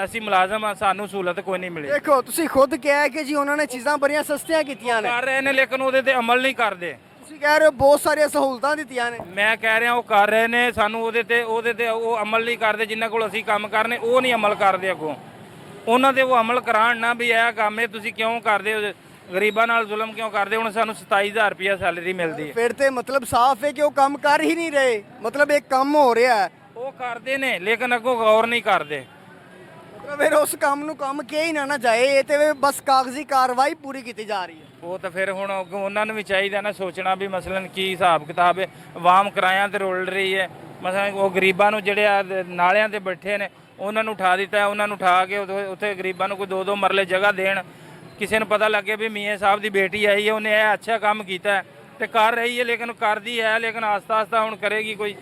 ਅਸੀਂ ਮੁਲਾਜ਼ਮ ਆ, ਸਾਨੂੰ ਸਹੂਲਤ ਕੋਈ ਨਹੀਂ ਮਿਲੀ। ਦੇਖੋ ਤੁਸੀਂ ਖੁਦ ਕਿਹਾ ਕਿ ਜੀ ਉਹਨਾਂ ਨੇ ਚੀਜ਼ਾਂ ਬੜੀਆਂ ਸਸਤੀਆਂ ਕੀਤੀਆਂ ਨੇ, ਕਰ ਰਹੇ ਨੇ, ਲੇਕਿਨ ਉਹਦੇ ਤੇ ਅਮਲ ਨਹੀਂ ਕਰਦੇ। ਤੁਸੀਂ ਕਹਿ ਰਹੇ ਹੋ ਬਹੁਤ ਸਾਰੀਆਂ ਸਹੂਲਤਾਂ ਦਿੱਤੀਆਂ ਨੇ। ਮੈਂ ਕਹਿ ਰਿਹਾ ਉਹ ਕਰ ਰਹੇ ਨੇ, ਸਾਨੂੰ ਉਹਦੇ ਤੇ ਉਹ ਅਮਲ ਨਹੀਂ ਕਰਦੇ। ਜਿਨ੍ਹਾਂ ਕੋਲ ਅਸੀਂ ਕੰਮ ਕਰਨੇ ਉਹ ਨਹੀਂ ਅਮਲ ਕਰਦੇ। ਅੱਗੋਂ ਉਹਨਾਂ ਦੇ ਉਹ ਅਮਲ ਕਰਾਉਣ ਨਾ ਵੀ ਇਹ ਕੰਮ ਇਹ ਤੁਸੀਂ ਕਿਉਂ ਕਰਦੇ ਹੋ, ਗਰੀਬਾਂ ਨਾਲ ਜ਼ੁਲਮ ਕਿਉਂ ਕਰਦੇ? ਹੁਣ ਸਾਨੂੰ 27,000 ਰੁਪਇਆ ਸੈਲਰੀ ਮਿਲਦੀ ਹੈ। ਫਿਰ ਤੇ ਮਤਲਬ ਸਾਫ਼ ਹੈ ਕਿ ਉਹ ਕੰਮ ਕਰ ਹੀ ਨਹੀਂ ਰਹੇ, ਮਤਲਬ ਇੱਕ ਕੰਮ ਹੋ ਰਿਹਾ ਹੈ। ਉਹ ਕਰਦੇ ਨੇ ਲੇਕਿਨ ਅੱਗੋਂ ਗੌਰ ਨਹੀਂ ਕਰਦੇ। ਮਤਲਬ ਫਿਰ ਉਸ ਕੰਮ ਨੂੰ ਕੰਮ ਕਿਹਾ ਹੀ ਨਾ ਜਾਏ, ਇਹ ਤੇ ਬਸ ਕਾਗਜ਼ੀ ਕਾਰਵਾਈ ਪੂਰੀ ਕੀਤੀ ਜਾ ਰਹੀ ਹੈ। ਉਹ ਤਾਂ ਫਿਰ ਹੁਣ ਅੱਗੋਂ ਉਹਨਾਂ ਨੂੰ ਵੀ ਚਾਹੀਦਾ ਨਾ ਸੋਚਣਾ ਵੀ ਮਸਲਨ ਕੀ ਹਿਸਾਬ ਕਿਤਾਬ ਹੈ। ਆਵਾਮ ਕਿਰਾਇਆਂ ਤੇ ਰੋਲ ਰਹੀ ਹੈ। ਮਸਲਨ ਉਹ ਗਰੀਬਾਂ ਨੂੰ ਜਿਹੜੇ ਆ ਨਾਲਿਆਂ ਤੇ ਬੈਠੇ ਨੇ ਉਹਨਾਂ ਨੂੰ ਉਠਾ ਦਿੱਤਾ, ਉਹਨਾਂ ਨੂੰ ਉਠਾ ਕੇ ਉੱਥੇ ਗਰੀਬਾਂ ਨੂੰ ਕੋਈ 2-2 ਮਰਲੇ ਜਗ੍ਹਾ ਦੇਣ। ਕਿਸੇ ਨੂੰ ਪਤਾ ਲੱਗੇ ਵੀ ਮੀਆਂ ਸਾਹਿਬ ਦੀ ਬੇਟੀ ਆਈ ਹੈ, ਉਹਨੇ ਇਹ ਅੱਛਾ ਕੰਮ ਕੀਤਾ ਤੇ ਕਰ ਰਹੀ ਹੈ, ਲੇਕਿਨ ਕਰਦੀ ਹੈ, ਲੇਕਿਨ ਆਸਤਾ ਹੁਣ ਕਰੇਗੀ। ਕੋਈ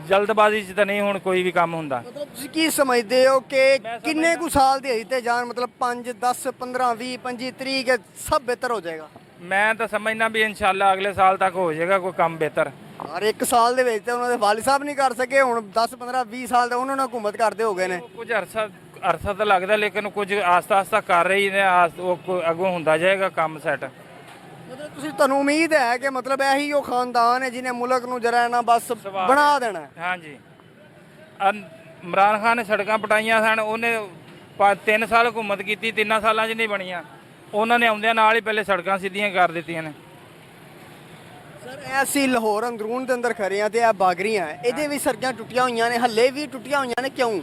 ਜਲਦਬਾਜ਼ੀ 'ਚ ਤਾਂ ਨਹੀਂ ਹੁਣ ਕੋਈ ਵੀ ਕੰਮ ਹੁੰਦਾ। ਮਤਲਬ ਤੁਸੀਂ ਕੀ ਸਮਝਦੇ ਹੋ ਕਿ ਕਿੰਨੇ ਕੁ ਸਾਲ ਦਿਹਾੜੀ ਤੇ ਜਾਣ, ਮਤਲਬ 5, 10, 15, 20, 25, 30 ਸਭ ਬਿਹਤਰ ਹੋ ਜਾਏਗਾ? ਮੈਂ ਤਾਂ ਸਮਝਣਾ ਵੀ ਇਨਸ਼ਾਅੱਲਾ ਅਗਲੇ ਸਾਲ ਤੱਕ ਹੋ ਜਾਏਗਾ ਕੋਈ ਕੰਮ ਬਿਹਤਰ। ਹਰ ਇੱਕ ਸਾਲ ਦੇ ਵਿੱਚ ਤੇ ਉਹਨਾਂ ਦੇ ਵਾਲਿਦ ਸਾਹਿਬ ਨਹੀਂ ਕਰ ਸਕੇ, ਹੁਣ 10, 15, 20 ਸਾਲ ਦਾ ਉਹਨਾਂ ਨੇ ਹਕੂਮਤ ਕਰਦੇ ਹੋ ਗਏ ਨੇ। ਕੁਝ ਅਰਸਾ ਤਾਂ ਲੱਗਦਾ, ਲੇਕਿਨ ਕੁਝ ਆਸਤਾ ਕਰ ਰਹੀ ਨੇ। ਉਹ ਅੱਗੋਂ ਹੁੰਦਾ ਜਾਏਗਾ ਕੰਮ ਸੈੱਟ। ਮਤਲਬ ਤੁਹਾਨੂੰ ਉਮੀਦ ਹੈ ਕਿ ਮਤਲਬ ਇਹੀ ਉਹ ਖਾਨਦਾਨ ਹੈ ਜਿਹਨੇ ਮੁਲਕ ਨੂੰ ਜਰਾ ਨਾ ਬਸ ਬਣਾ ਦੇਣਾ? ਹਾਂਜੀ। ਇਮਰਾਨ ਖਾਨ ਨੇ ਸੜਕਾਂ ਪਟਾਈਆਂ ਸਨ, ਉਹਨੇ 3 ਸਾਲ ਹਕੂਮਤ ਕੀਤੀ, 3 ਸਾਲਾਂ 'ਚ ਨਹੀਂ ਬਣੀਆਂ। ਉਹਨਾਂ ਨੇ ਆਉਂਦਿਆਂ ਨਾਲ ਹੀ ਪਹਿਲੇ ਸੜਕਾਂ ਸਿੱਧੀਆਂ ਕਰ ਦਿੱਤੀਆਂ ਨੇ। ਸਰ ਐਸੀ ਲਾਹੌਰ ਅੰਦਰੂਨ ਦੇ ਅੰਦਰ ਖੜੇ ਆ ਤੇ ਇਹ ਬਾਗਰੀਆਂ ਇਹਦੇ ਵੀ ਸੜਕਾਂ ਟੁੱਟੀਆਂ ਹੋਈਆਂ ਨੇ, ਹੱਲੇ ਵੀ ਟੁੱਟੀਆਂ ਹੋਈਆਂ ਨੇ, ਕਿਉਂ?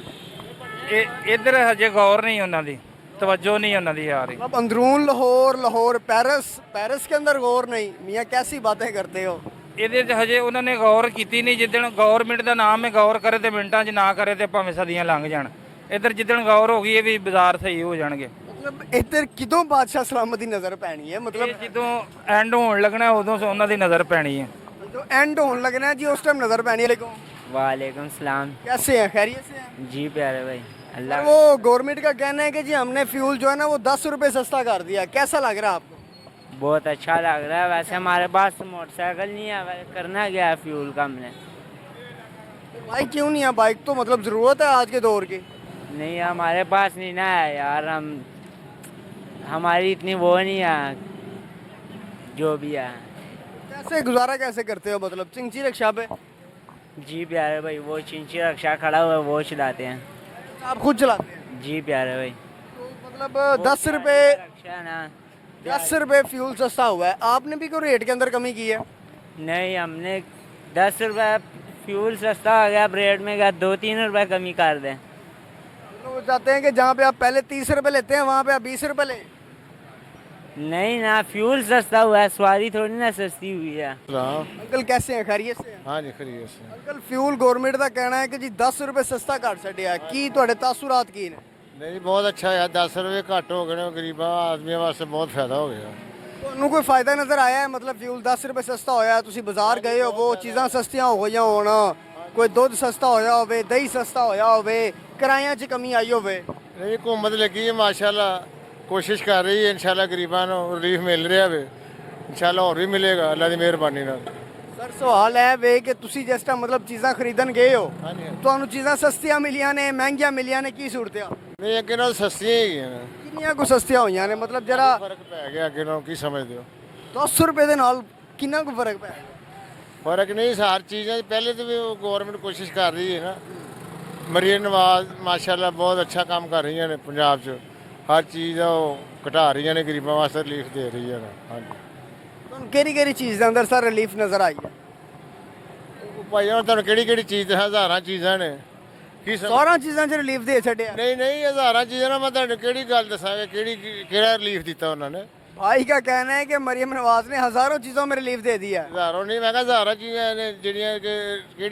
ਇਹ ਇੱਧਰ ਹਜੇ ਗੌਰ ਨਹੀਂ ਉਹਨਾਂ ਦੀ, तवज्जो नहीं होना दी आ रही। अब अंदरून लाहौर पेरिस के अंदर गौर नहीं, मियाँ कैसी बातें करते हो? ਇਹਦੇ 'ਚ ਹਜੇ ਉਹਨਾਂ ਨੇ ਗੌਰ ਕੀਤੀ ਨਹੀਂ। ਜਿੱਦਣ ਗੌਰਮੈਂਟ ਦਾ ਨਾਮ ਹੈ ਗੌਰ ਕਰੇ ਤੇ ਮਿੰਟਾਂ 'ਚ ਨਾ ਕਰੇ ਤੇ ਭਾਵੇਂ ਸਦੀਆਂ ਲੰਘ ਜਾਣ। ਇੱਧਰ ਜਿੱਦਣ ਗੌਰ ਹੋ ਗਈ ਇਹ ਵੀ ਬਾਜ਼ਾਰ ਸਹੀ ਹੋ ਜਾਣਗੇ। ਮਤਲਬ ਇੱਧਰ ਕਿਦੋਂ ਬਾਦਸ਼ਾਹ ਸਲਾਮਤ ਦੀ ਨਜ਼ਰ ਪੈਣੀ ਹੈ ਮਤਲਬ ਇਹ ਜਦੋਂ ਐਂਡ ਹੋਣ ਲੱਗਣਾ ਉਦੋਂ ਉਹਨਾਂ ਦੀ ਨਜ਼ਰ ਪੈਣੀ ਹੈ। जो एंड होने लगना है जी उस टाइम नजर पैनी है। वालेकुम सलाम। कैसे हैं, खैरियत से हैं? जी प्यारे भाई अल्लाह। वो गवर्नमेंट का कहना है कि जी हमने फ्यूल जो है ना वो 10 रुपए सस्ता कर दिया, कैसा लग रहा है आपको? बहुत अच्छा लग रहा है। वैसे हमारे पास मोटरसाइकिल नहीं है, वैसे करना क्या है फ्यूल का हमने। बाइक क्यों नहीं है? बाइक तो मतलब ज़रूरत है आज के दौर की। नहीं हमारे पास नहीं ना है यार, हम हमारी इतनी वो नहीं है जो भी है। कैसे गुजारा कैसे करते हो मतलब चिंची रिक्शा पे? जी प्यारे भाई वो चिंची रक्षा खड़ा हुआ है वो चलाते हैं। आप खुद चलाते हैं? जी प्यारे भाई। तो मतलब 10 रुपए रक्षा ना 10 रुपए फ्यूल सस्ता हुआ है, आपने भी कोई रेट के अंदर कमी की है? नहीं हमने 10 रुपये फ्यूल सस्ता हो गया, ब्रेड में क्या 2-3 रुपये कमी कर दें। तो वो चाहते हैं कि जहाँ पे आप पहले 30 रुपए लेते हैं वहाँ पे आप 20 रुपए लें। नहीं ना फ्यूल सस्ता हुआ है, सवारी थोड़ी ना सस्ती हुई है। अंकल कैसे हैं, खैरियत से हैं? हाँ जी खरीद से अंकल फ्यूल गवर्नमेंट का कहना है कि जी 10 रुपए सस्ता कर छड़िया है, की ਤੁਹਾਡੇ ਤਾਸੁਰਾਤ ਕੀ ਨੇ? नहीं बहुत अच्छा है, 10 रुपये घट हो गए गरीबा आदमियों वास्ते बहुत फायदा हो गया। ਤੁਹਾਨੂੰ ਕੋਈ ਫਾਇਦਾ ਨਜ਼ਰ ਆਇਆ ਹੈ? मतलब फ्यूल 10 रुपए सस्ता ਹੋਇਆ, ਤੁਸੀਂ ਬਾਜ਼ਾਰ ਗਏ ਹੋ ਚੀਜ਼ਾਂ ਸਸਤੀਆਂ ਹੋ ਗਈਆਂ ਹੋਣ, ਕੋਈ ਦੁੱਧ ਸਸਤਾ ਹੋਇਆ ਹੋਵੇ, ਦਹੀਂ ਸਸਤਾ ਹੋਇਆ ਹੋਵੇ, ਕਿਰਾਇਆਂ 'ਚ ਕਮੀ ਆਈ ਹੋਵੇ? नहीं हुकूमत लगी है माशाल्लाह, कोशिश कर रही है इंशाल्लाह गरीबां ਨੂੰ ਰਿਲੀਫ ਮਿਲ ਰਿਹਾ ਵੇ, इंशाल्लाह ਹੋਰ ਵੀ ਮਿਲੇਗਾ ਅੱਲਾ ਦੀ ਮਿਹਰਬਾਨੀ ਨਾਲ। ਸਰ ਸਵਾਲ ਹੈ ਵੇ ਕਿ ਤੁਸੀਂ ਜਿਸ ਟਾਈਮ ਮਤਲਬ ਚੀਜ਼ਾਂ ਖਰੀਦਣ ਗਏ ਹੋ ਹਾਂਜੀ ਤੁਹਾਨੂੰ ਚੀਜ਼ਾਂ ਸਸਤੀਆਂ ਮਿਲੀਆਂ ਨੇ, ਮਹਿੰਗੀਆਂ ਮਿਲੀਆਂ ਨੇ, ਕੀ ਸੂਰਤ ਆ? ਨਹੀਂ ਅੱਗੇ ਨਾਲ ਸਸਤੀਆਂ ਹੈਗੀਆਂ ਨੇ, ਕਿੰਨੀਆਂ ਕੁ ਸਸਤੀਆਂ ਹੋਈਆਂ ਨੇ? ਮਤਲਬ ਜਰਾ ਫਰਕ ਪੈ ਗਿਆ ਅੱਗੇ ਨਾਲ, ਕੀ ਸਮਝਦੇ ਹੋ? 10 ਰੁਪਏ ਦੇ ਨਾਲ ਕਿੰਨਾ ਕੁ ਫਰਕ ਪੈ ਗਿਆ? ਫਰਕ ਨਹੀਂ ਹਰ ਚੀਜ਼ਾਂ ਪਹਿਲੇ ਤੋਂ ਵੀ ਗਵਰਨਮੈਂਟ ਕੋਸ਼ਿਸ਼ ਕਰ ਰਹੀ ਹੈ ਨਾ। ਮਰੀਮ ਨਵਾਜ਼ ਮਾਸ਼ਾਅੱਲਾ ਬਹੁਤ ਅੱਛਾ ਕੰਮ ਕਰ ਰਹੀਆਂ ਨੇ ਪੰਜਾਬ 'ਚ, ਹਰ ਚੀਜ਼ ਦਾ ਉਹ ਘਟਾ ਰਹੀਆਂ ਨੇ, ਗਰੀਬਾਂ ਵਾਸਤੇ ਰਿਲੀਫ ਦੇ ਰਹੀਆਂ ਨੇ। ਹਾਂਜੀ ਤੁਹਾਨੂੰ ਕਿਹੜੀ ਕਿਹੜੀ ਚੀਜ਼ ਦੇ ਅੰਦਰ ਸਰ ਰਿਲੀਫ ਨਜ਼ਰ ਆਈ ਹੈ? ਭਾਈ ਹੁਣ ਤੁਹਾਨੂੰ ਕਿਹੜੀ ਕਿਹੜੀ ਚੀਜ਼, ਹਜ਼ਾਰਾਂ ਚੀਜ਼ਾਂ ਨੇ, ਕੀ ਸਮਝ ਸਾਰੀਆਂ ਚੀਜ਼ਾਂ 'ਚ ਰਿਲੀਫ ਦੇ ਛੱਡਿਆ। ਨਹੀਂ ਹਜ਼ਾਰਾਂ ਚੀਜ਼ਾਂ ਨਾਲ ਮੈਂ ਤੁਹਾਨੂੰ ਕਿਹੜੀ ਗੱਲ ਦੱਸਾਂਗਾ, ਕਿਹੜਾ ਰਿਲੀਫ ਦਿੱਤਾ ਉਹਨਾਂ ਨੇ? भाई का कहना है कि मरियम नवाज ने हजारों चीजों में रिलीफ दे दिया है। ਹਜ਼ਾਰਾਂ ਨਹੀਂ, ਮੈਂ ਕਿਹਾ ਹਜ਼ਾਰਾਂ ਚੀਜ਼ਾਂ ਨੇ ਜਿਹੜੀਆਂ ਕਿ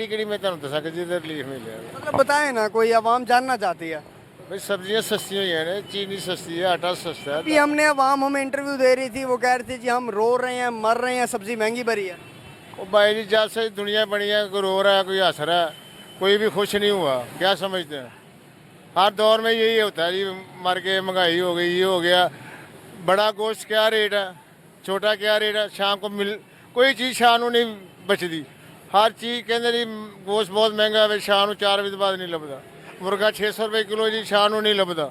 ਕਿਹੜੀ ਮੈਂ ਤੁਹਾਨੂੰ ਦੱਸਾਂ ਕਿ ਜਿਹਦਾ ਰਿਲੀਫ ਮਿਲਿਆ। मतलब बताएं ना, कोई आवाम जानना चाहती है। भाई सब्जियां सस्ती हुई हैं, चीनी सस्ती है, आटा सस्ता अभी है। हमने आवाम हमें इंटरव्यू दे रही थी, वो कह रही थी जी हम रो रहे हैं, मर रहे हैं, सब्जी महंगी भरी है। वो भाई जी जब से दुनिया बनी है, कोई रो रहा है कोई हंस रहा है, कोई भी खुश नहीं हुआ। क्या समझते हैं? हर दौर में यही होता है जी, मर के महंगाई हो गई, ये हो गया। बड़ा गोश्त क्या रेट है, छोटा क्या रेट है, शाम को मिल कोई चीज़ शाम को नहीं बचती। हर चीज़ कहते जी गोश्त बहुत महंगा है, शाम को 4 बजे बाद नहीं लभदा। मुर्गा 600 रुपये किलो जी, शाम को नहीं लभदा।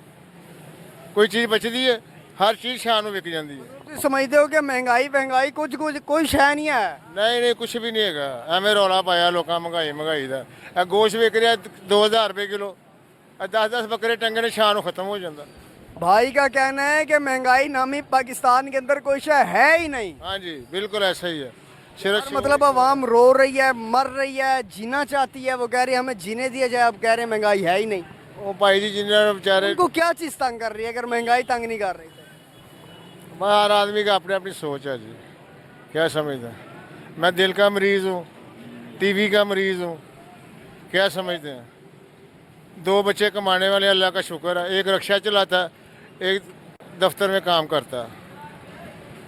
कोई चीज़ बचती है, हर चीज़ शाम को विक जाती है। तुम समझते हो कि महंगाई कुछ कोई शय नहीं है? नहीं कुछ भी नहीं है, एवं रौला पाया लोग महंगाई का। गोश्त विक रहा 2000 रुपये किलो, 10 बकरे टंगे ने, शाम को खत्म हो जाता। भाई का कहना है कि महंगाई नामी पाकिस्तान के अंदर कोई शय है ही नहीं। हाँ जी बिल्कुल ऐसा ही है। सिर्फ मतलब आवाम रो रही है, मर रही है, जीना चाहती है, वो कह रही है हमें जीने दिया जाए, अब कह रहे हैं महंगाई है ही नहीं। वो भाई जी जिन्होंने बेचारे, उनको क्या चीज़ तंग कर रही है अगर महंगाई तंग नहीं कर रही तो? हर आदमी का अपनी अपनी सोच है जी, क्या समझते हैं? मैं दिल का मरीज़ हूँ, टीवी का मरीज़ हूँ, क्या समझते हैं? 2 बच्चे कमाने वाले, अल्लाह का शुक्र है। एक रिक्शा चलाता है, एक दफ्तर में काम करता है।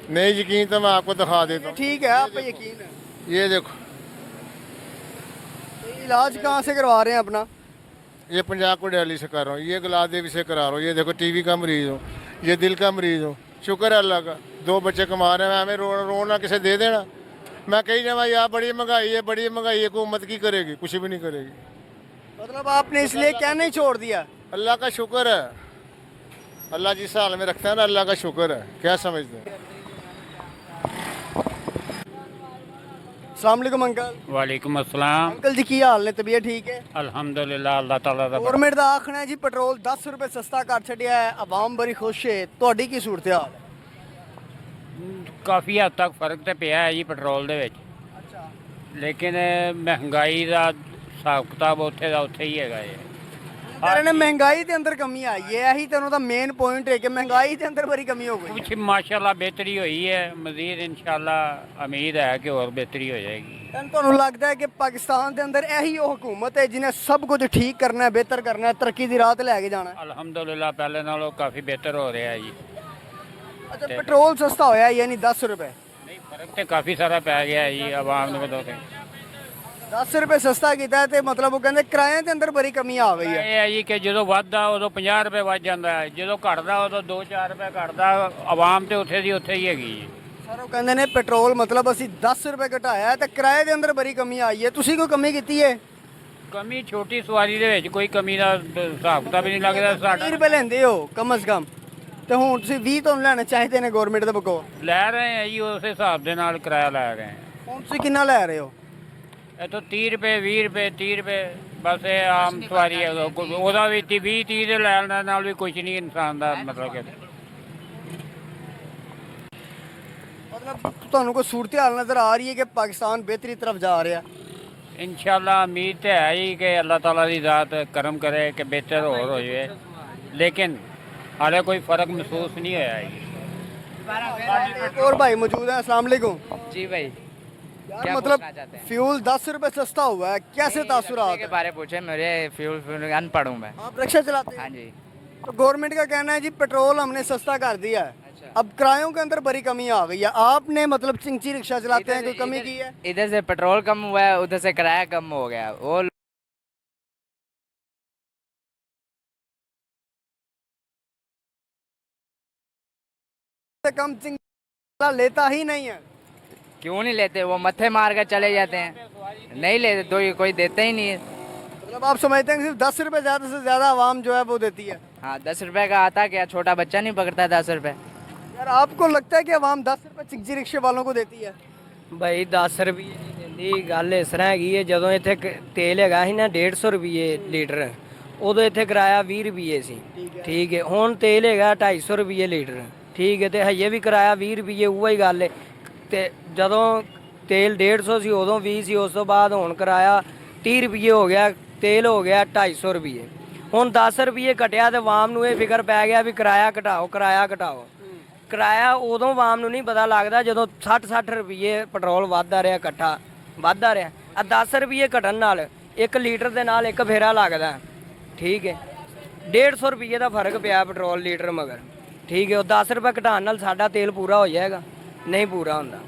नहीं यकीन तो मैं आपको दिखा देता हूँ। ठीक है, आप पे यकीन है। ये देखो, तो इलाज कहाँ से करवा रहे हैं अपना? ये पंजाब को दिल्ली से कर रहा हूँ, ये गुलाब देवी से करा रहा हूँ। ये देखो टीवी का मरीज़ हूँ, ये दिल का मरीज़ हूँ। शुक्र है अल्लाह का, 2 बच्चे कमा रहे हैं, हमें रोना किसे दे देना। मैं कही जावा यार बड़ी महंगाई है, बड़ी महंगाई है, हुकूमत की करेगी, कुछ भी नहीं करेगी। मतलब आपने इसलिए कहना ही छोड़ दिया? अल्लाह का शुक्र है, अल्लाह जिस हाल में रखता है ना, अल्लाह का शुक्र है। क्या समझते हैं? अस्सलाम वालेकुम अंकल। वालेकुम अस्सलाम। अंकल जी की हाल ने, तबीयत ठीक है? अल्हम्दुलिल्लाह अल्लाह ताला दा गवर्नमेंट का आखना है जी पेट्रोल 10 रुपए सस्ता कर छड़िया है, आवाम बड़ी खुश है, ਤੁਹਾਡੀ ਕੀ सूरत हाल है? काफ़ी हद तक फर्क तो पिया है जी पेट्रोल दे विच, लेकिन महंगाई का हिसाब किताब उत्थे दा उत्थे ही हैगा है। ਕਹਿੰਦੇ ਨੇ ਮਹਿੰਗਾਈ ਦੇ ਅੰਦਰ ਕਮੀ ਆਈ ਹੈ, ਇਹੀ ਤਾਂ ਉਹਨਾਂ ਦਾ ਮੇਨ ਪੁਆਇੰਟ ਹੈ ਕਿ ਮਹਿੰਗਾਈ ਦੇ ਅੰਦਰ ਬੜੀ ਕਮੀ ਹੋ ਗਈ। ਕੁਛ ਮਾਸ਼ਾਅੱਲਾ ਬਿਹਤਰੀ ਹੋਈ ਹੈ, ਮਜ਼ੀਦ ਇਨਸ਼ਾਅੱਲਾ ਉਮੀਦ ਹੈ ਕਿ ਹੋਰ ਬਿਹਤਰੀ ਹੋ ਜਾਏਗੀ। ਤਾਂ ਤੁਹਾਨੂੰ ਲੱਗਦਾ ਹੈ ਕਿ ਪਾਕਿਸਤਾਨ ਦੇ ਅੰਦਰ ਇਹੀ ਉਹ ਹਕੂਮਤ ਹੈ ਜਿਹਨੇ ਸਭ ਕੁਝ ਠੀਕ ਕਰਨਾ ਹੈ, ਬਿਹਤਰ ਕਰਨਾ ਹੈ, ਤਰੱਕੀ ਦੀ ਰਾਹ ਤੇ ਲੈ ਕੇ ਜਾਣਾ ਹੈ? ਅਲਹਮਦੁਲਿਲਾ ਪਹਿਲੇ ਨਾਲੋਂ ਕਾਫੀ ਬਿਹਤਰ ਹੋ ਰਿਹਾ ਹੈ ਜੀ। ਅੱਛਾ, ਪੈਟਰੋਲ ਸਸਤਾ ਹੋਇਆ ਯਾਨੀ 10 ਰੁਪਏ। ਨਹੀਂ, ਫਰਕ ਤੇ ਕਾਫੀ ਸਾਰਾ ਪੈ ਗਿਆ ਹੈ ਜੀ ਆਵਾਮ ਨੂੰ ਬਦੋ ਕੇ। 10 ਰੁਪਏ ਸਸਤਾ ਕੀਤਾ ਹੈ ਤੇ ਮਤਲਬ ਉਹ ਕਹਿੰਦੇ ਕਿਰਾਏ ਦੇ ਅੰਦਰ ਬੜੀ ਕਮੀ ਆ ਗਈ ਹੈ। ਇਹ ਹੈ ਜੀ ਕਿ ਜਦੋਂ ਵੱਧਦਾ ਉਦੋਂ 50 ਰੁਪਏ ਵੱਧ ਜਾਂਦਾ ਹੈ, ਜਦੋਂ ਘਟਦਾ ਉਦੋਂ 2-4 ਰੁਪਏ ਘਟਦਾ। ਆਵਾਮ ਤੇ ਉੱਥੇ ਦੀ ਉੱਥੇ ਹੀ ਹੈਗੀ ਜੀ। ਸਰ ਉਹ ਕਹਿੰਦੇ ਨੇ ਪੈਟਰੋਲ ਮਤਲਬ ਅਸੀਂ 10 ਰੁਪਏ ਘਟਾਇਆ ਹੈ ਤੇ ਕਿਰਾਏ ਦੇ ਅੰਦਰ ਬੜੀ ਕਮੀ ਆਈ ਹੈ, ਤੁਸੀਂ ਕੋਈ ਕਮੀ ਕੀਤੀ ਹੈ? ਕਮੀ ਛੋਟੀ ਸਵਾਰੀ ਦੇ ਵਿੱਚ ਕੋਈ ਕਮੀ ਦਾ ਹਿਸਾਬ ਕਿਤਾਬ ਹੀ ਨਹੀਂ ਲੱਗਦਾ 30 ਸਾਡਾ। ਰੁਪਏ ਲੈਂਦੇ ਹੋ ਕਮ ਸੇ ਕਮ, ਤੇ ਹੁਣ ਤੁਸੀਂ 20 ਤੁਹਾਨੂੰ ਲੈਣੇ ਚਾਹੀਦੇ ਨੇ ਗਵਰਨਮੈਂਟ ਦੇ ਬਕੋ। ਲੈ ਰਹੇ ਹਾਂ ਜੀ, ਉਸ ਹਿਸਾਬ ਦੇ ਨਾਲ ਕਿਰਾਇਆ ਲੈ ਰਹੇ ਹਾਂ। ਹੁਣ ਤੁਸੀਂ ਕਿੰਨਾ ਲੈ ਰਹੇ ਹੋ? ਇੱਥੋਂ 30 ਰੁਪਏ 20 ਰੁਪਏ 30 ਰੁਪਏ ਬਸ ਇਹ ਆਮ ਸਵਾਰੀ ਹੈ। ਉਹਦਾ ਵੀ 20-30 ਦੇ ਲੈਣ ਨਾਲ ਵੀ ਕੁਝ ਨਹੀਂ ਇਨਸਾਨ ਦਾ ਮਤਲਬ ਕਿ। ਮਤਲਬ ਤੁਹਾਨੂੰ ਕੋਈ ਸੂਰਤ ਹਾਲ ਨਜ਼ਰ ਆ ਰਹੀ ਹੈ ਕਿ ਪਾਕਿਸਤਾਨ ਬਿਹਤਰੀ ਤਰਫ ਜਾ ਰਿਹਾ? ਇਨਸ਼ਾਅੱਲਾ ਉਮੀਦ ਤੇ ਹੈ ਹੀ ਕਿ ਅੱਲਾਹ ਤਾਲਾ ਦੀ ਜ਼ਾਤ ਕਰਮ करे कि बेहतर और हो जाए, लेकिन हाले कोई फ़र्क महसूस नहीं होया है। एक और भाई मौजूद है, अस्सलाम वालेकुम। जी भाई, यार क्या मतलब पूछना चाहते हैं? फ्यूल 10 रुपए सस्ता हुआ है, कैसे तासुरात के है? बारे पूछे, मेरे फ्यूल अनपढ़ हूँ मैं। आप रिक्शा चलाते हाँ हैं? जी। तो गवर्नमेंट का कहना है जी पेट्रोल हमने सस्ता कर दिया है, अच्छा। अब किरायों के अंदर बड़ी कमी आ गई है। आपने मतलब चिंची रिक्शा चलाते हैं, कोई कमी की है? इधर से पेट्रोल कम हुआ है, उधर से किराया कम हो गया। वो से कम चिंची लेता ही नहीं है। क्यों नहीं लेते? वो मत्थे मार कर चले जाते हैं, नहीं लेते तो ये कोई देता ही नहीं है। मतलब आप समझते हैं कि सिर्फ 10 रुपए ज्यादा से ज्यादा आवाम जो है वो देती है? हाँ, 10 रुपए का आता क्या? छोटा बच्चा नहीं पकड़ता 10 रुपए। यार आपको लगता है कि आवाम 10 रुपए चिंची रिक्शे वालों को देती है? ਭਾਈ 10 ਰੁਪਏ ਨਹੀਂ ਦਿੰਦੀ। ਗੱਲ ਇਸ ਤਰ੍ਹਾਂ ਹੈਗੀ ਹੈ, ਜਦੋਂ ਇੱਥੇ ਤੇਲ ਹੈਗਾ ਸੀ ਨਾ 150 ਰੁਪਏ ਲੀਟਰ, ਉਦੋਂ ਇੱਥੇ ਕਿਰਾਇਆ 20 ਰੁਪਏ ਸੀ। ਠੀਕ ਹੈ, ਹੁਣ ਤੇਲ ਹੈਗਾ 250 ਰੁਪਏ ਲੀਟਰ। ਠੀਕ ਹੈ, ਤੇ ਹਜੇ ਵੀ ਕਿਰਾਇਆ 20 ਰੁਪਏ ਉਹੀ ਗੱਲ ਹੈ। ਤੇ ਜਦੋਂ ਤੇਲ 150 ਸੀ ਉਦੋਂ 20 ਸੀ, ਉਸ ਤੋਂ ਬਾਅਦ ਹੁਣ ਕਿਰਾਇਆ 30 ਰੁਪਏ ਹੋ ਗਿਆ, ਤੇਲ ਹੋ ਗਿਆ 250 ਰੁਪਏ। ਹੁਣ 10 ਰੁਪਏ ਘਟਿਆ ਤੇ ਆਵਾਮ ਨੂੰ ਇਹ ਫਿਕਰ ਪੈ ਗਿਆ ਵੀ ਕਿਰਾਇਆ ਘਟਾਓ, ਕਿਰਾਇਆ ਘਟਾਓ। ਕਿਰਾਇਆ ਉਦੋਂ ਆਵਾਮ ਨੂੰ ਨਹੀਂ ਪਤਾ ਲੱਗਦਾ ਜਦੋਂ 60 ਰੁਪਏ ਪੈਟਰੋਲ ਵੱਧਦਾ ਰਿਹਾ, ਇਕੱਠਾ ਵੱਧਦਾ ਰਿਹਾ। ਆ 10 ਰੁਪਏ ਘਟਣ ਨਾਲ 1 ਲੀਟਰ ਦੇ ਨਾਲ ਇੱਕ ਫੇਰਾ ਲੱਗਦਾ। ਠੀਕ ਹੈ, 150 ਰੁਪਏ ਦਾ ਫਰਕ ਪਿਆ ਪੈਟਰੋਲ ਲੀਟਰ ਮਗਰ। ਠੀਕ ਹੈ, ਉਹ 10 ਰੁਪਏ ਘਟਾਉਣ ਨਾਲ ਸਾਡਾ ਤੇਲ ਪੂਰਾ ਹੋ ਜਾਏਗਾ? ਨਹੀਂ ਪੂਰਾ ਹੁੰਦਾ।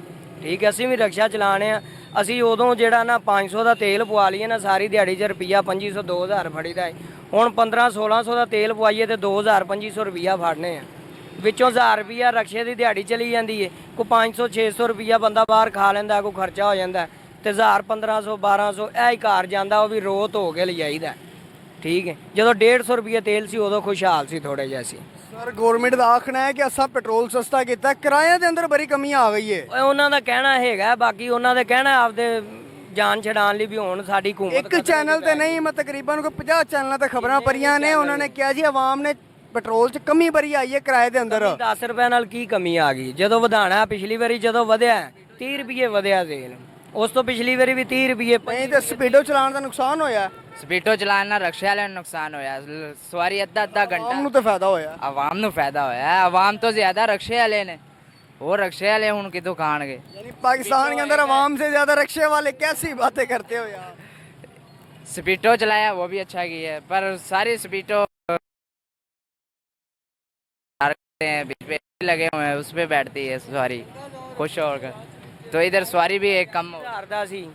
ਠੀਕ ਹੈ, ਅਸੀਂ ਵੀ ਰਿਕਸ਼ਾ ਚਲਾਣੇ ਆ, ਅਸੀਂ ਉਦੋਂ ਜਿਹੜਾ ਨਾ 500 ਦਾ ਤੇਲ ਪਵਾ ਲਈਏ ਨਾ ਸਾਰੀ ਦਿਹਾੜੀ 'ਚ ਰੁਪਈਆ 2500 2000 ਫੜੀਦਾ ਹੈ। ਹੁਣ 1500-1600 ਦਾ ਤੇਲ ਪਵਾਈਏ ਤੇ 2000-2500 ਰੁਪਈਆ ਫੜਨੇ ਆ, ਵਿੱਚੋਂ 1000 ਰੁਪਈਆ ਰਕਸ਼ੇ ਦੀ ਦਿਹਾੜੀ ਚਲੀ ਜਾਂਦੀ ਹੈ। ਕੋਈ 500-600 ਰੁਪਈਆ ਬੰਦਾ ਬਾਹਰ ਖਾ ਲੈਂਦਾ, ਕੋਈ ਖਰਚਾ ਹੋ ਜਾਂਦਾ, ਤੇ 1000-1500-1200 ਇਹ ਹੀ ਘਰ ਜਾਂਦਾ, ਉਹ ਵੀ ਰੋ ਧੋ ਕੇ ਲਿਜਾਈਦਾ। ਠੀਕ ਹੈ, ਜਦੋਂ 150 ਰੁਪਈਆ ਤੇਲ ਸੀ ਉਦੋਂ ਖੁਸ਼ਹਾਲ ਸੀ ਥੋੜੇ ਜਿਹਾ ਸੀ। ਸਰ ਗਵਰਨਮੈਂਟ ਦਾ ਆਖਣਾ ਹੈ ਕਿ ਅਸਾਂ ਪੈਟਰੋਲ ਸਸਤਾ ਕੀਤਾ, ਕਿਰਾਏ ਦੇ ਅੰਦਰ ਬੜੀ ਕਮੀ ਆ ਗਈ ਹੈ। ਓਏ ਉਹਨਾਂ ਦਾ ਕਹਿਣਾ ਹੈਗਾ, ਬਾਕੀ ਉਹਨਾਂ ਦੇ ਕਹਿਣਾ ਆਪਦੇ ਜਾਨ ਛਡਾਉਣ ਲਈ ਵੀ ਹੁਣ ਸਾਡੀ ਹਕੂਮਤ ਇੱਕ ਚੈਨਲ ਤੇ ਨਹੀਂ, ਮੈਂ ਤਕਰੀਬਨ ਕੋਈ 50 ਚੈਨਲਾਂ ਤੇ ਖਬਰਾਂ ਪਰੀਆਂ ਨੇ, ਉਹਨਾਂ ਨੇ ਕਿਹਾ ਜੀ ਆਵਾਮ ਨੇ ਪੈਟਰੋਲ 'ਚ ਕਮੀ ਬੜੀ ਆਈ ਹੈ ਕਿਰਾਏ ਦੇ ਅੰਦਰ। 10 ਰੁਪਏ ਨਾਲ ਕੀ ਕਮੀ ਆ ਗਈ? ਜਦੋਂ ਵਧਾਣਾ ਪਿਛਲੀ ਵਾਰੀ ਜਦੋਂ ਵਧਿਆ 30 ਰੁਪਏ ਵਧਿਆ ਤੇਲ, ਉਸ ਤੋਂ ਪਿਛਲੀ ਵਾਰੀ ਵੀ 30 ਰੁਪਏ। ਨਹੀਂ ਤੇ ਸਪੀਡੋ ਚਲਾਉਣ ਦਾ ਨੁਕਸਾਨ ਹੋਇਆ, स्पीडो चलाना रक्शे वाले ਨੂੰ ਨੁਕਸਾਨ ਹੋਇਆ। ਸਵਾਰੀ ਅੱਧਾ ਆਵਾਮ ਘੰਟਾ ਨੂੰ ਤਾਂ ਫਾਇਦਾ ਹੋਇਆ। ਆਵਾਮ ਨੂੰ ਫਾਇਦਾ ਹੋਇਆ। ਆਵਾਮ ਤੋਂ ਜ਼ਿਆਦਾ ਰਕਸ਼ੇ ਵਾਲੇ ਨੇ, ਉਹ ਰਕਸ਼ੇ ਵਾਲੇ ਹੁਣ ਕਿਤੋਂ ਖਾਣਗੇ? यानी पाकिस्तान के अंदर आवाम से ज्यादा रिक्शे वाले कैसी बातें करते हो यार? स्पीडो चलाया वो भी अच्छा की है, पर सारी स्पीडो बीच पे लगे हुए हैं, उस पे बैठती है सवारी खुश होकर, तो इधर सवारी भी एक कम हो। 1000 ਦਾ ਸੀ,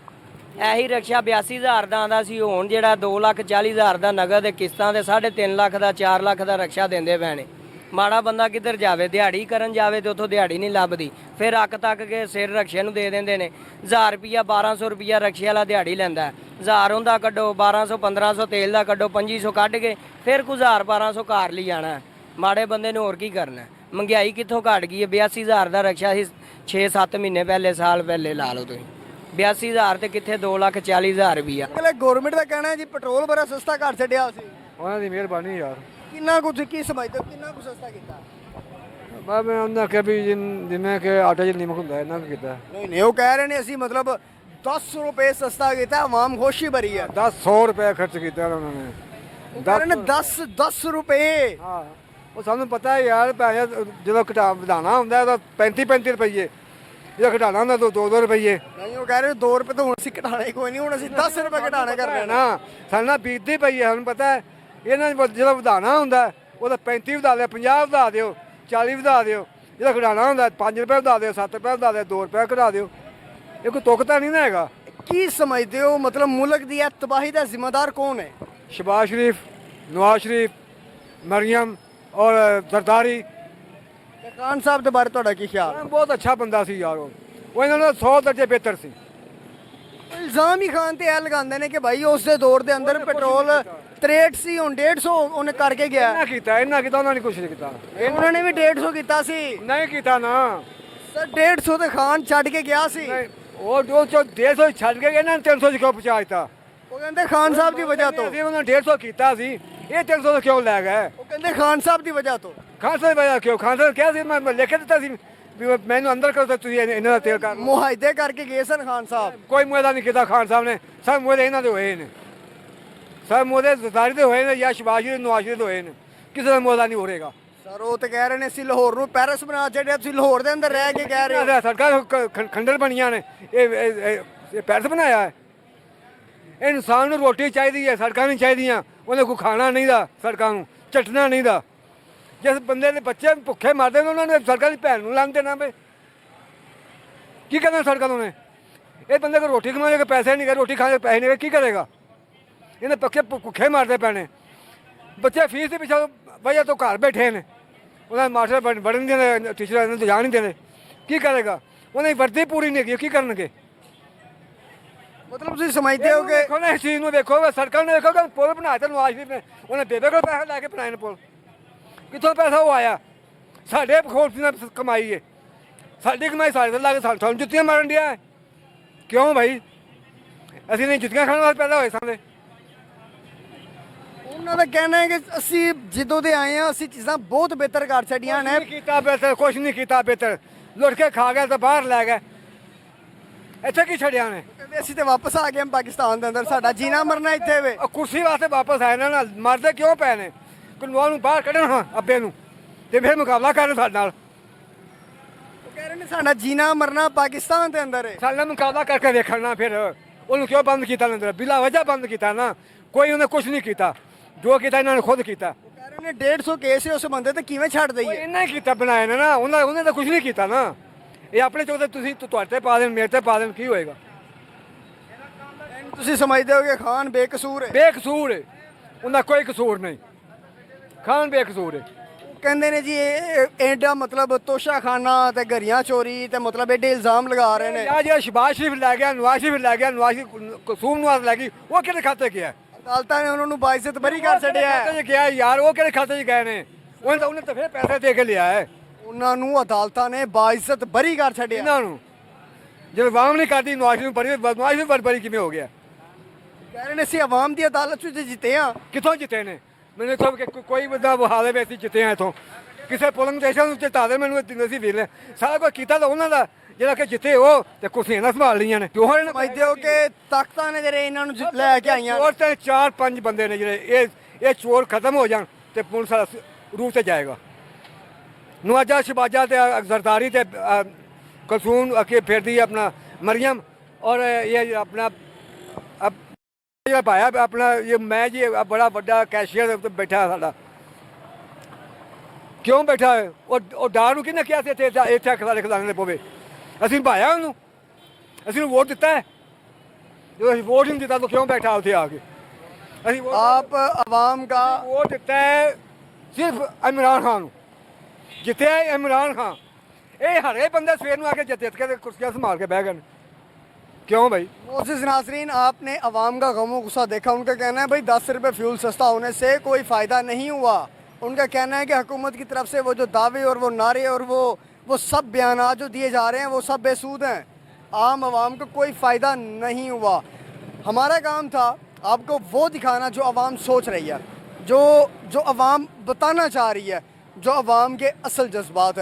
ਇਹੀ ਰਕਸ਼ਾ 82000 ਦਾ ਆਉਂਦਾ ਸੀ। ਹੁਣ ਜਿਹੜਾ 2,40,000 ਦਾ ਨਗਦ ਕਿਸ਼ਤਾਂ ਦੇ 3.5 ਲੱਖ ਦਾ 4 ਲੱਖ ਦਾ ਰਕਸ਼ਾ ਦਿੰਦੇ ਪੈਣੇ। ਮਾੜਾ ਬੰਦਾ ਕਿੱਧਰ ਜਾਵੇ? ਦਿਹਾੜੀ ਕਰਨ ਜਾਵੇ ਤੇ ਉੱਥੋਂ ਦਿਹਾੜੀ ਨਹੀਂ ਲੱਭਦੀ, ਫਿਰ ਅੱਕ ਤੱਕ ਕੇ ਸਿਰ ਰਕਸ਼ੇ ਨੂੰ ਦੇ ਦਿੰਦੇ ਨੇ। 1000 ਰੁਪਿਆ 1200 ਰੁਪਿਆ ਰਕਸ਼ੇ ਵਾਲਾ ਦਿਹਾੜੀ ਲੈਂਦਾ, 1000 ਹੁੰਦਾ ਕੱਢੋ, 1200 1500 ਤੇਲ ਦਾ ਕੱਢੋ, 2500 ਕੱਢ ਕੇ ਫਿਰ ਕੁ 1000 1200 ਘਰ ਲਈ ਜਾਣਾ। ਮਾੜੇ ਬੰਦੇ ਨੂੰ ਹੋਰ ਕੀ ਕਰਨਾ? ਮਹਿੰਗਾਈ ਕਿੱਥੋਂ ਘਟ ਗਈ ਹੈ? 82000 ਦਾ ਰਕਸ਼ਾ ਸੀ 6-7 ਮਹੀਨੇ ਪਹਿਲੇ, ਸਾਲ ਪਹਿਲੇ ਲਾ ਲਓ ਤੁਸੀਂ। 82000 ਤੇ ਕਿੱਥੇ 2,40,000 ਰੁਪਿਆ। ਅਗਲੇ ਗਵਰਨਮੈਂਟ ਦਾ ਕਹਿਣਾ ਹੈ ਜੀ ਪੈਟਰੋਲ ਬੜਾ ਸਸਤਾ ਕਰ ਛੱਡਿਆ ਸੀ। ਉਹਨਾਂ ਦੀ ਮਿਹਰਬਾਨੀ ਯਾਰ। ਕਿੰਨਾ ਕੁ ਕੀ ਸਮਝਦੇ ਹੋ, ਕਿੰਨਾ ਕੁ ਸਸਤਾ ਕੀਤਾ? ਬਸ ਮੈਂ ਉਹਨਾਂ ਕਿਹਾ ਵੀ ਜਿਵੇਂ ਕਿ ਆਟੇ 'ਚ ਨਮਕ ਹੁੰਦਾ ਇਹਨਾਂ ਕੁ ਕੀਤਾ। ਨਹੀਂ ਨਹੀਂ, ਉਹ ਕਹਿ ਰਹੇ ਨੇ ਅਸੀਂ ਮਤਲਬ 10 ਰੁਪਏ ਸਸਤਾ ਕੀਤਾ, ਆਵਾਮ ਖੁਸ਼ ਹੀ ਬਰੀ ਹੈ। 100 ਰੁਪਏ ਖਰਚ ਕੀਤਾ ਉਹਨਾਂ ਨੇ। ਉਹ ਕਹਿ ਰਹੇ ਨੇ 10 ਰੁਪਏ। ਹਾਂ ਉਹ ਸਾਨੂੰ ਪਤਾ ਹੈ ਯਾਰ, ਪੈਸੇ ਜਦੋਂ ਵਧਾਉਣਾ ਹੁੰਦਾ ਉਹਦਾ 35 ਰੁਪਏ, ਜਦੋਂ ਘਟਾਉਣਾ ਹੁੰਦਾ 2 ਰੁਪਏ। ਨਹੀਂ ਉਹ ਕਹਿ ਰਹੇ 2 ਰੁਪਏ ਤਾਂ ਹੁਣ ਅਸੀਂ ਘਟਾਣੇ ਕੋਈ ਨਹੀਂ, ਹੁਣ ਅਸੀਂ 10 ਰੁਪਏ ਘਟਾਣੇ ਕਰ ਰਹੇ ਨਾ। ਸਾਨੂੰ ਨਾ ਬੀਤਦੀ ਪਈ ਹੈ, ਸਾਨੂੰ ਪਤਾ ਹੈ। ਇਹਨਾਂ ਨੇ ਜਦੋਂ ਵਧਾਉਣਾ ਹੁੰਦਾ ਉਹਦਾ 35 ਵਧਾ ਦਿਓ, 50 ਵਧਾ ਦਿਓ, 40 ਵਧਾ ਦਿਓ। ਜਦੋਂ ਘਟਾਉਣਾ ਹੁੰਦਾ 5 ਰੁਪਏ ਵਧਾ ਦਿਓ, 7 ਰੁਪਏ ਵਧਾ ਦਿਓ, 2 ਰੁਪਏ ਘਟਾ ਦਿਓ। ਇਹ ਕੋਈ ਤੁਕ ਤਾਂ ਨਹੀਂ ਨਾ ਹੈਗਾ। ਕੀ ਸਮਝਦੇ ਹੋ ਮਤਲਬ ਮੁਲਕ ਦੀ ਇਹ ਤਬਾਹੀ ਦਾ ਜ਼ਿੰਮੇਦਾਰ ਕੌਣ ਹੈ? शहबाज शरीफ, नवाज शरीफ, मरियम और जरदारी। ਤੇ ਖਾਨ ਸਾਹਿਬ ਦੇ ਬਾਰੇ ਤੁਹਾਡਾ ਕੀ ਖਿਆਲ? बहुत अच्छा बंदा सी यार वो इन्होंने 100 दर्जे बेहतर सी। ਇਲਜ਼ਾਮ ਹੀ ਖਾਨ ਤੇ ਇਹ ਲਗਾਉਂਦੇ ਨੇ ਕਿ ਭਾਈ ਉਸ ਦੇ ਦੌਰ ਦੇ ਅੰਦਰ ਪੈਟਰੋਲ 63 ਸੀ, ਹੁਣ 150 ਉਹਨੇ ਕਰਕੇ ਗਿਆ। ਇਹਨਾਂ ਕੀਤਾ ਉਹਨਾਂ ਨੇ ਕੁਛ ਨਹੀਂ ਕੀਤਾ। ਉਹਨਾਂ ਨੇ ਵੀ 150 ਕੀਤਾ ਸੀ। ਨਹੀਂ ਕੀਤਾ ਨਾ ਸਰ 150 ਤੇ ਖਾਨ ਛੱਡ ਕੇ ਗਿਆ ਸੀ। ਨਹੀਂ, ਉਹ ਜੋ 150 ਛੱਡ ਕੇ ਇਹਨਾਂ ਨੇ 300 ਕਿਉਂ ਪਹੁੰਚਾ ਦਿੱਤਾ? ਉਹ ਕਹਿੰਦੇ ਖਾਨ ਸਾਹਿਬ ਦੀ ਵਜ੍ਹਾ ਤੋਂ। ਅਸੀਂ ਉਹਨਾਂ ਨੇ 150 ਕੀਤਾ ਸੀ, ਇਹ 300 ਕਿਉਂ ਲੈ ਗਏ? ਉਹ ਕਹਿੰਦੇ ਖਾਨ ਸਾਹਿਬ ਦੀ ਵਜ੍ਹਾ ਤੋਂ। ਖਾਨ ਸਾਹਿਬ ਵਜ੍ਹਾ ਕਿਉਂ? ਖਾਨ ਸਾਹਿਬ ਕਿਹਾ ਸੀ, ਮੈਂ ਲਿਖ ਕੇ ਦਿੱਤਾ ਸੀ ਵੀ ਮੈਨੂੰ ਅੰਦਰ ਕਰੋ ਤੇ ਤੁਸੀਂ ਇਹਨਾਂ ਦਾ ਤੇਲ ਕਰ। ਮੁਆਹਦੇ ਕਰਕੇ ਗਏ ਸਨ ਖਾਨ ਸਾਹਿਬ। ਕੋਈ ਮੁਆਹਦਾ ਨਹੀਂ ਕੀਤਾ ਖਾਨ ਸਾਹਿਬ ਨੇ, ਸਭ ਮੁਆਹਦੇ ਇਹਨਾਂ ਦੇ ਹੋਏ ਨੇ। ਸਭ ਮੁਆਹਦੇ ਜ਼ਰਦਾਰੀ ਦੇ ਹੋਏ ਨੇ ਜਾਂ ਸ਼ਹਬਾਜ਼ ਦੇ ਨਵਾਜ਼ ਦੇ ਹੋਏ ਨੇ, ਕਿਸੇ ਦਾ ਮੁਆਹਦਾ ਨਹੀਂ ਹੋ ਰਹੇਗਾ। ਸਰ ਉਹ ਤੇ ਕਹਿ ਰਹੇ ਨੇ ਅਸੀਂ ਲਾਹੌਰ ਨੂੰ ਪੈਰਿਸ ਬਣਾ ਛੱਡਿਆ, ਤੁਸੀਂ ਲਾਹੌਰ ਦੇ ਅੰਦਰ ਰਹਿ ਕੇ ਕਹਿ ਰਹੇ ਹੋ। ਸੜਕਾਂ ਖੰਡਰ ਬਣੀਆਂ ਨੇ, ਇਹ ਪੈਰਿਸ ਬਣਾਇਆ ਹੈ। ਇਹ ਇਨਸਾਨ ਨੂੰ ਰੋਟੀ ਚਾਹੀਦੀ ਹੈ, ਸੜਕਾਂ ਨਹੀਂ ਚਾਹੀਦੀਆਂ। ਉਹਨੇ ਕੋਈ ਖਾਣਾ ਨਹੀਂ ਦਾ, ਸੜਕਾਂ ਨੂੰ ਚੱਟਣਾ ਨਹੀਂ ਦਾ। ਜਿਸ ਬੰਦੇ ਦੇ ਬੱਚੇ ਭੁੱਖੇ ਮਰਦੇ ਨੇ ਉਹਨਾਂ ਨੇ ਸੜਕਾਂ ਦੀ ਭੈਣ ਨੂੰ ਲੰਘ ਦੇਣਾ ਵੇ। ਕੀ ਕਰਨਾ ਸੜਕਾਂ ਤੋਂ ਨੇ? ਇਹ ਬੰਦੇ ਕੋਲ ਰੋਟੀ ਕਮਾਉਣੇ ਕੇ ਪੈਸੇ ਨਹੀਂ, ਰੋਟੀ ਖਾਣੇ ਪੈਸੇ ਨਹੀਂ, ਕੀ ਕਰੇਗਾ? ਇਹਨੇ ਪੱਕੇ ਭੁੱਖੇ ਮਾਰਦੇ ਪੈਣੇ। ਬੱਚੇ ਫੀਸ ਦੇ ਪਿੱਛੇ ਵਜ੍ਹਾ ਤੋਂ ਘਰ ਬੈਠੇ ਨੇ, ਉਹਨਾਂ ਦੇ ਮਾਸਟਰ ਬੜਨ ਦੇ ਟੀਚਰ ਇਹਨਾਂ ਤੋਂ ਜਾਣ ਨਹੀਂ ਦੇਣੇ। ਕੀ ਕਰੇਗਾ? ਉਹਨਾਂ ਦੀ ਵਰਦੀ ਪੂਰੀ ਨਹੀਂ ਹੈਗੀ, ਕੀ ਕਰਨਗੇ? ਮਤਲਬ ਤੁਸੀਂ ਸਮਝਦੇ ਹੋ ਕਿ ਦੇਖੋ ਨਾ ਇਸ ਚੀਜ਼ ਨੂੰ, ਦੇਖੋ ਸੜਕਾਂ ਨੂੰ, ਦੇਖੋ ਪੁਲ ਬਣਾਇਆ ਤਾਂ ਨਵਾਜ਼ ਸ਼ਰੀਫ ਨੇ, ਉਹਨੇ ਬੇਬੇ ਕੋਲ ਪੈਸੇ ਲੈ ਕੇ ਬਣਾਏ ਨੇ ਪੁਲ। ਕਿੱਥੋਂ ਪੈਸਾ ਉਹ ਆਇਆ? ਸਾਡੇ ਖੋਲਸੀ ਨਾਲ ਕਮਾਈ ਹੈ, ਸਾਡੀ ਕਮਾਈ ਸਾਡੇ ਤੋਂ ਲਾ ਕੇ ਸਾਨੂੰ ਜੁੱਤੀਆਂ ਮਾਰਨ ਡਿਆ। ਕਿਉਂ ਭਾਈ? ਅਸੀਂ ਨਹੀਂ ਜੁੱਤੀਆਂ ਖਾਣ ਵਾਸਤੇ ਪੈਦਾ ਹੋਏ ਸਾਂ। ਉਹਨਾਂ ਦਾ ਕਹਿਣਾ ਹੈ ਕਿ ਅਸੀਂ ਜਦੋਂ ਦੇ ਆਏ ਹਾਂ ਅਸੀਂ ਚੀਜ਼ਾਂ ਬਹੁਤ ਬਿਹਤਰ ਕਰ ਛੱਡੀਆਂ ਨੇ। ਕੀਤਾ ਬਿਹਤਰ ਕੁਛ ਨਹੀਂ ਕੀਤਾ ਬਿਹਤਰ, ਲੁੱਟ ਕੇ ਖਾ ਗਿਆ ਤਾਂ ਬਾਹਰ ਲੈ ਗਏ। ਇੱਥੇ ਕੀ ਛੱਡਿਆ ਨੇ? ਕਹਿੰਦੇ ਅਸੀਂ ਤੇ ਵਾਪਸ ਆ ਗਏ ਹਾਂ ਪਾਕਿਸਤਾਨ ਦੇ ਅੰਦਰ, ਸਾਡਾ ਜੀਣਾ ਮਰਨਾ ਇੱਥੇ ਵੇ। ਉਹ ਕੁਰਸੀ ਵਾਸਤੇ ਵਾਪਸ ਆਏ ਨੇ ਨਾ, ਮਰਦੇ ਕਿਉਂ ਪਏ ਨੇ? ਕਨਵਾਲ ਨੂੰ ਬਾਹਰ ਕੱਢਣ ਹਾਂ ਅੱਬੇ ਨੂੰ, ਤੇ ਫਿਰ ਮੁਕਾਬਲਾ ਕਰਨ ਸਾਡੇ ਨਾਲ। ਉਹ ਕਹਿ ਰਹੇ ਨੇ ਸਾਡਾ ਜੀਣਾ ਮਰਨਾ ਪਾਕਿਸਤਾਨ ਦੇ ਅੰਦਰ ਹੈ। ਸਾਡੇ ਨਾਲ ਮੁਕਾਬਲਾ ਕਰਕੇ ਵੇਖਣਾ। ਫਿਰ ਉਹਨੂੰ ਕਿਉਂ ਬੰਦ ਕੀਤਾ ਅੰਦਰ? ਬਿਲਾ ਵਜ੍ਹਾ ਬੰਦ ਕੀਤਾ ਨਾ, ਕੋਈ ਉਹਨੇ ਕੁਛ ਨਹੀਂ ਕੀਤਾ। ਜੋ ਕੀਤਾ ਇਹਨਾਂ ਨੇ ਖੁਦ ਕੀਤਾ। ਉਹ ਕਹਿ ਰਹੇ ਨੇ 150 ਕੇਸ ਹੈ ਉਸ ਬੰਦੇ ਤੇ, ਕਿਵੇਂ ਛੱਡ ਦਈਏ? ਇਹਨਾਂ ਹੀ ਕੀਤਾ ਬਣਾਇਆ ਨੇ ਨਾ, ਉਹਨੇ ਤਾਂ ਕੁਛ ਨਹੀਂ ਕੀਤਾ ਨਾ। ਇਹ ਆਪਣੇ ਚੋਂ ਤੁਸੀਂ ਤੁਹਾਡੇ ਤੇ ਪਾ ਦੇਣ, ਮੇਰੇ ਤੇ ਪਾ ਦੇਣ, ਕੀ ਹੋਏਗਾ? ਤੁਸੀਂ ਸਮਝਦੇ ਹੋ ਕਿ ਖਾਨ ਬੇਕਸੂਰ ਹੈ? ਬੇਕਸੂਰ ਹੈ, ਉਹਦਾ ਕੋਈ ਕਸੂਰ ਨਹੀਂ। ਖਾਨ ਬੇਕਸੂਰ ਹੈ। ਉਹ ਕਹਿੰਦੇ ਨੇ ਜੀ ਇਹ ਐਡਾ ਮਤਲਬ ਤੋਸ਼ਾਖਾਨਾ ਤੇ ਘਰੀਆਂ ਚੋਰੀ ਤੇ ਮਤਲਬ ਐਡੇ ਇਲਜ਼ਾਮ ਲਗਾ ਰਹੇ ਨੇ। ਆ ਜਿਹੜਾ ਸ਼ਹਬਾਜ਼ ਸ਼ਰੀਫ ਲੈ ਗਿਆ, ਨਵਾਜ਼ ਸ਼ਰੀਫ ਲੈ ਗਿਆ, ਨਵਾਜ਼ ਕਸੂਮ ਨਵਾਜ਼ ਲੈ ਗਈ, ਉਹ ਕਿਹੜੇ ਖਾਤੇ ਗਿਆ? ਅਦਾਲਤਾਂ ਨੇ ਉਹਨਾਂ ਨੂੰ ਬਾਇਜ਼ਤ ਬਰੀ ਕਰ ਛੱਡਿਆ ਹੈ। ਗਿਆ ਯਾਰ, ਉਹ ਕਿਹੜੇ ਖਾਤੇ 'ਚ ਗਏ ਨੇ? ਉਹਨੇ ਤਾਂ ਫਿਰ ਪੈਸੇ ਦੇ ਕੇ ਲਿਆ ਹੈ। ਉਹਨਾਂ ਨੂੰ ਅਦਾਲਤਾਂ ਨੇ ਬਾਇਜ਼ਤ ਬਰੀ ਕਰ ਛੱਡਿਆ ਇਹਨਾਂ ਨੂੰ। ਜਦੋਂ ਆਵਾਮ ਨਹੀਂ ਕਰਦੀ ਨਵਾਜ਼ ਨੂੰ ਬਰੀ, ਨਵਾਜ਼ ਨੂੰ ਬਰੀ ਕਿਵੇਂ ਹੋ ਗਿਆ? ਕਹਿ ਰਹੇ ਨੇ ਅਸੀਂ ਆਵਾਮ ਦੀ ਅਦਾਲਤ ਵਿੱਚ ਜਿੱਤੇ ਹਾਂ। ਕਿੱਥੋਂ ਜਿੱਤੇ ਨੇ? ਮੈਨੂੰ ਇੱਥੋਂ ਕੋਈ ਬੰਦਾ ਬਹਾਲੇ ਵਿੱਚ ਅਸੀਂ ਜਿੱਤੇ ਆ ਇੱਥੋਂ। ਕਿਸੇ ਪੁਲਿੰਗ ਸਟੇਸ਼ਨ ਨੂੰ ਜਿਤਾ ਦੇ ਮੈਨੂੰ ਅਸੀਂ ਵੀਰ ਸਾਰਾ ਕੁਝ ਕੀਤਾ ਤਾਂ ਉਹਨਾਂ ਦਾ, ਜਿਹੜਾ ਕਿ ਜਿੱਤੇ ਉਹ ਤੇ ਕੁਰਸੀਆਂ ਨਾਲ ਸੰਭਾਲ ਲਈਆਂ ਨੇ। ਕਿਉਂ ਸਮਝਦੇ ਹੋ ਕਿ ਤਾਕਤਾਂ ਨੇ ਜਿਹੜੇ ਇਹਨਾਂ ਨੂੰ ਲੈ ਕੇ ਆਈਆਂ? ਚੋਰ ਤੇ 4-5 ਬੰਦੇ ਨੇ ਜਿਹੜੇ ਇਹ ਚੋਰ ਖਤਮ ਹੋ ਜਾਣ ਤੇ ਪੁਲਿਸ ਵਾਲਾ ਰੂਪ ਤੇ ਜਾਏਗਾ। ਨਵਾਜ਼ਾ ਸ਼ਹਬਾਜ਼ਾ ਤੇ ਜ਼ਰਦਾਰੀ ਤੇ ਕਲਸੂਮ ਅੱਗੇ ਫਿਰਦੀ ਆਪਣਾ ਮਰੀਮ, ਔਰ ਇਹ ਆਪਣਾ ਜਿਹੜਾ ਭਾਇਆ ਆਪਣਾ ਇਹ ਮੈਂ ਜੀ ਬੜਾ ਵੱਡਾ ਕੈਸ਼ੀਅਰ ਬੈਠਾ ਸਾਡਾ। ਕਿਉਂ ਬੈਠਾ ਹੈ? ਉਹ ਡਾਰ ਨੂੰ ਕਿਹਨੇ ਕਿਹਾ ਸੀ ਇੱਥੇ ਖਿਲਾਰੇ ਖਿਲਾਣੇ ਪਵੇ? ਅਸੀਂ ਭਾਇਆ ਉਹਨੂੰ, ਅਸੀਂ ਉਹਨੂੰ ਵੋਟ ਦਿੱਤਾ ਹੈ। ਜਦੋਂ ਅਸੀਂ ਵੋਟ ਨਹੀਂ ਦਿੱਤਾ ਤਾਂ ਕਿਉਂ ਬੈਠਾ ਉੱਥੇ ਆ ਕੇ? ਅਸੀਂ ਆਪ ਆਵਾਮ ਦਾ ਵੋਟ ਦਿੱਤਾ ਹੈ ਸਿਰਫ ਇਮਰਾਨ ਖਾਨ ਨੂੰ। ਜਿੱਤਿਆ इमरान खान। ये हरे बंदे सवेर में आके जित के कुर्सियां संभाल के बह गए। क्यों भाई? मोअज़्ज़िज़ नाज़रीन, आपने अवाम का गम गुस्सा देखा। उनका कहना है भाई 10 रुपये फ्यूल सस्ता होने से कोई फ़ायदा नहीं हुआ। उनका कहना है कि हुकूमत की तरफ से वो जो दावे और वो नारे और वो सब बयान जो दिए जा रहे हैं वो सब बेसूद हैं। आम आवाम को कोई फ़ायदा नहीं हुआ। हमारा काम था आपको वो दिखाना जो आवाम सोच रही है, जो आवाम बताना चाह रही है, जो आवाम के असल जज्बात हैं।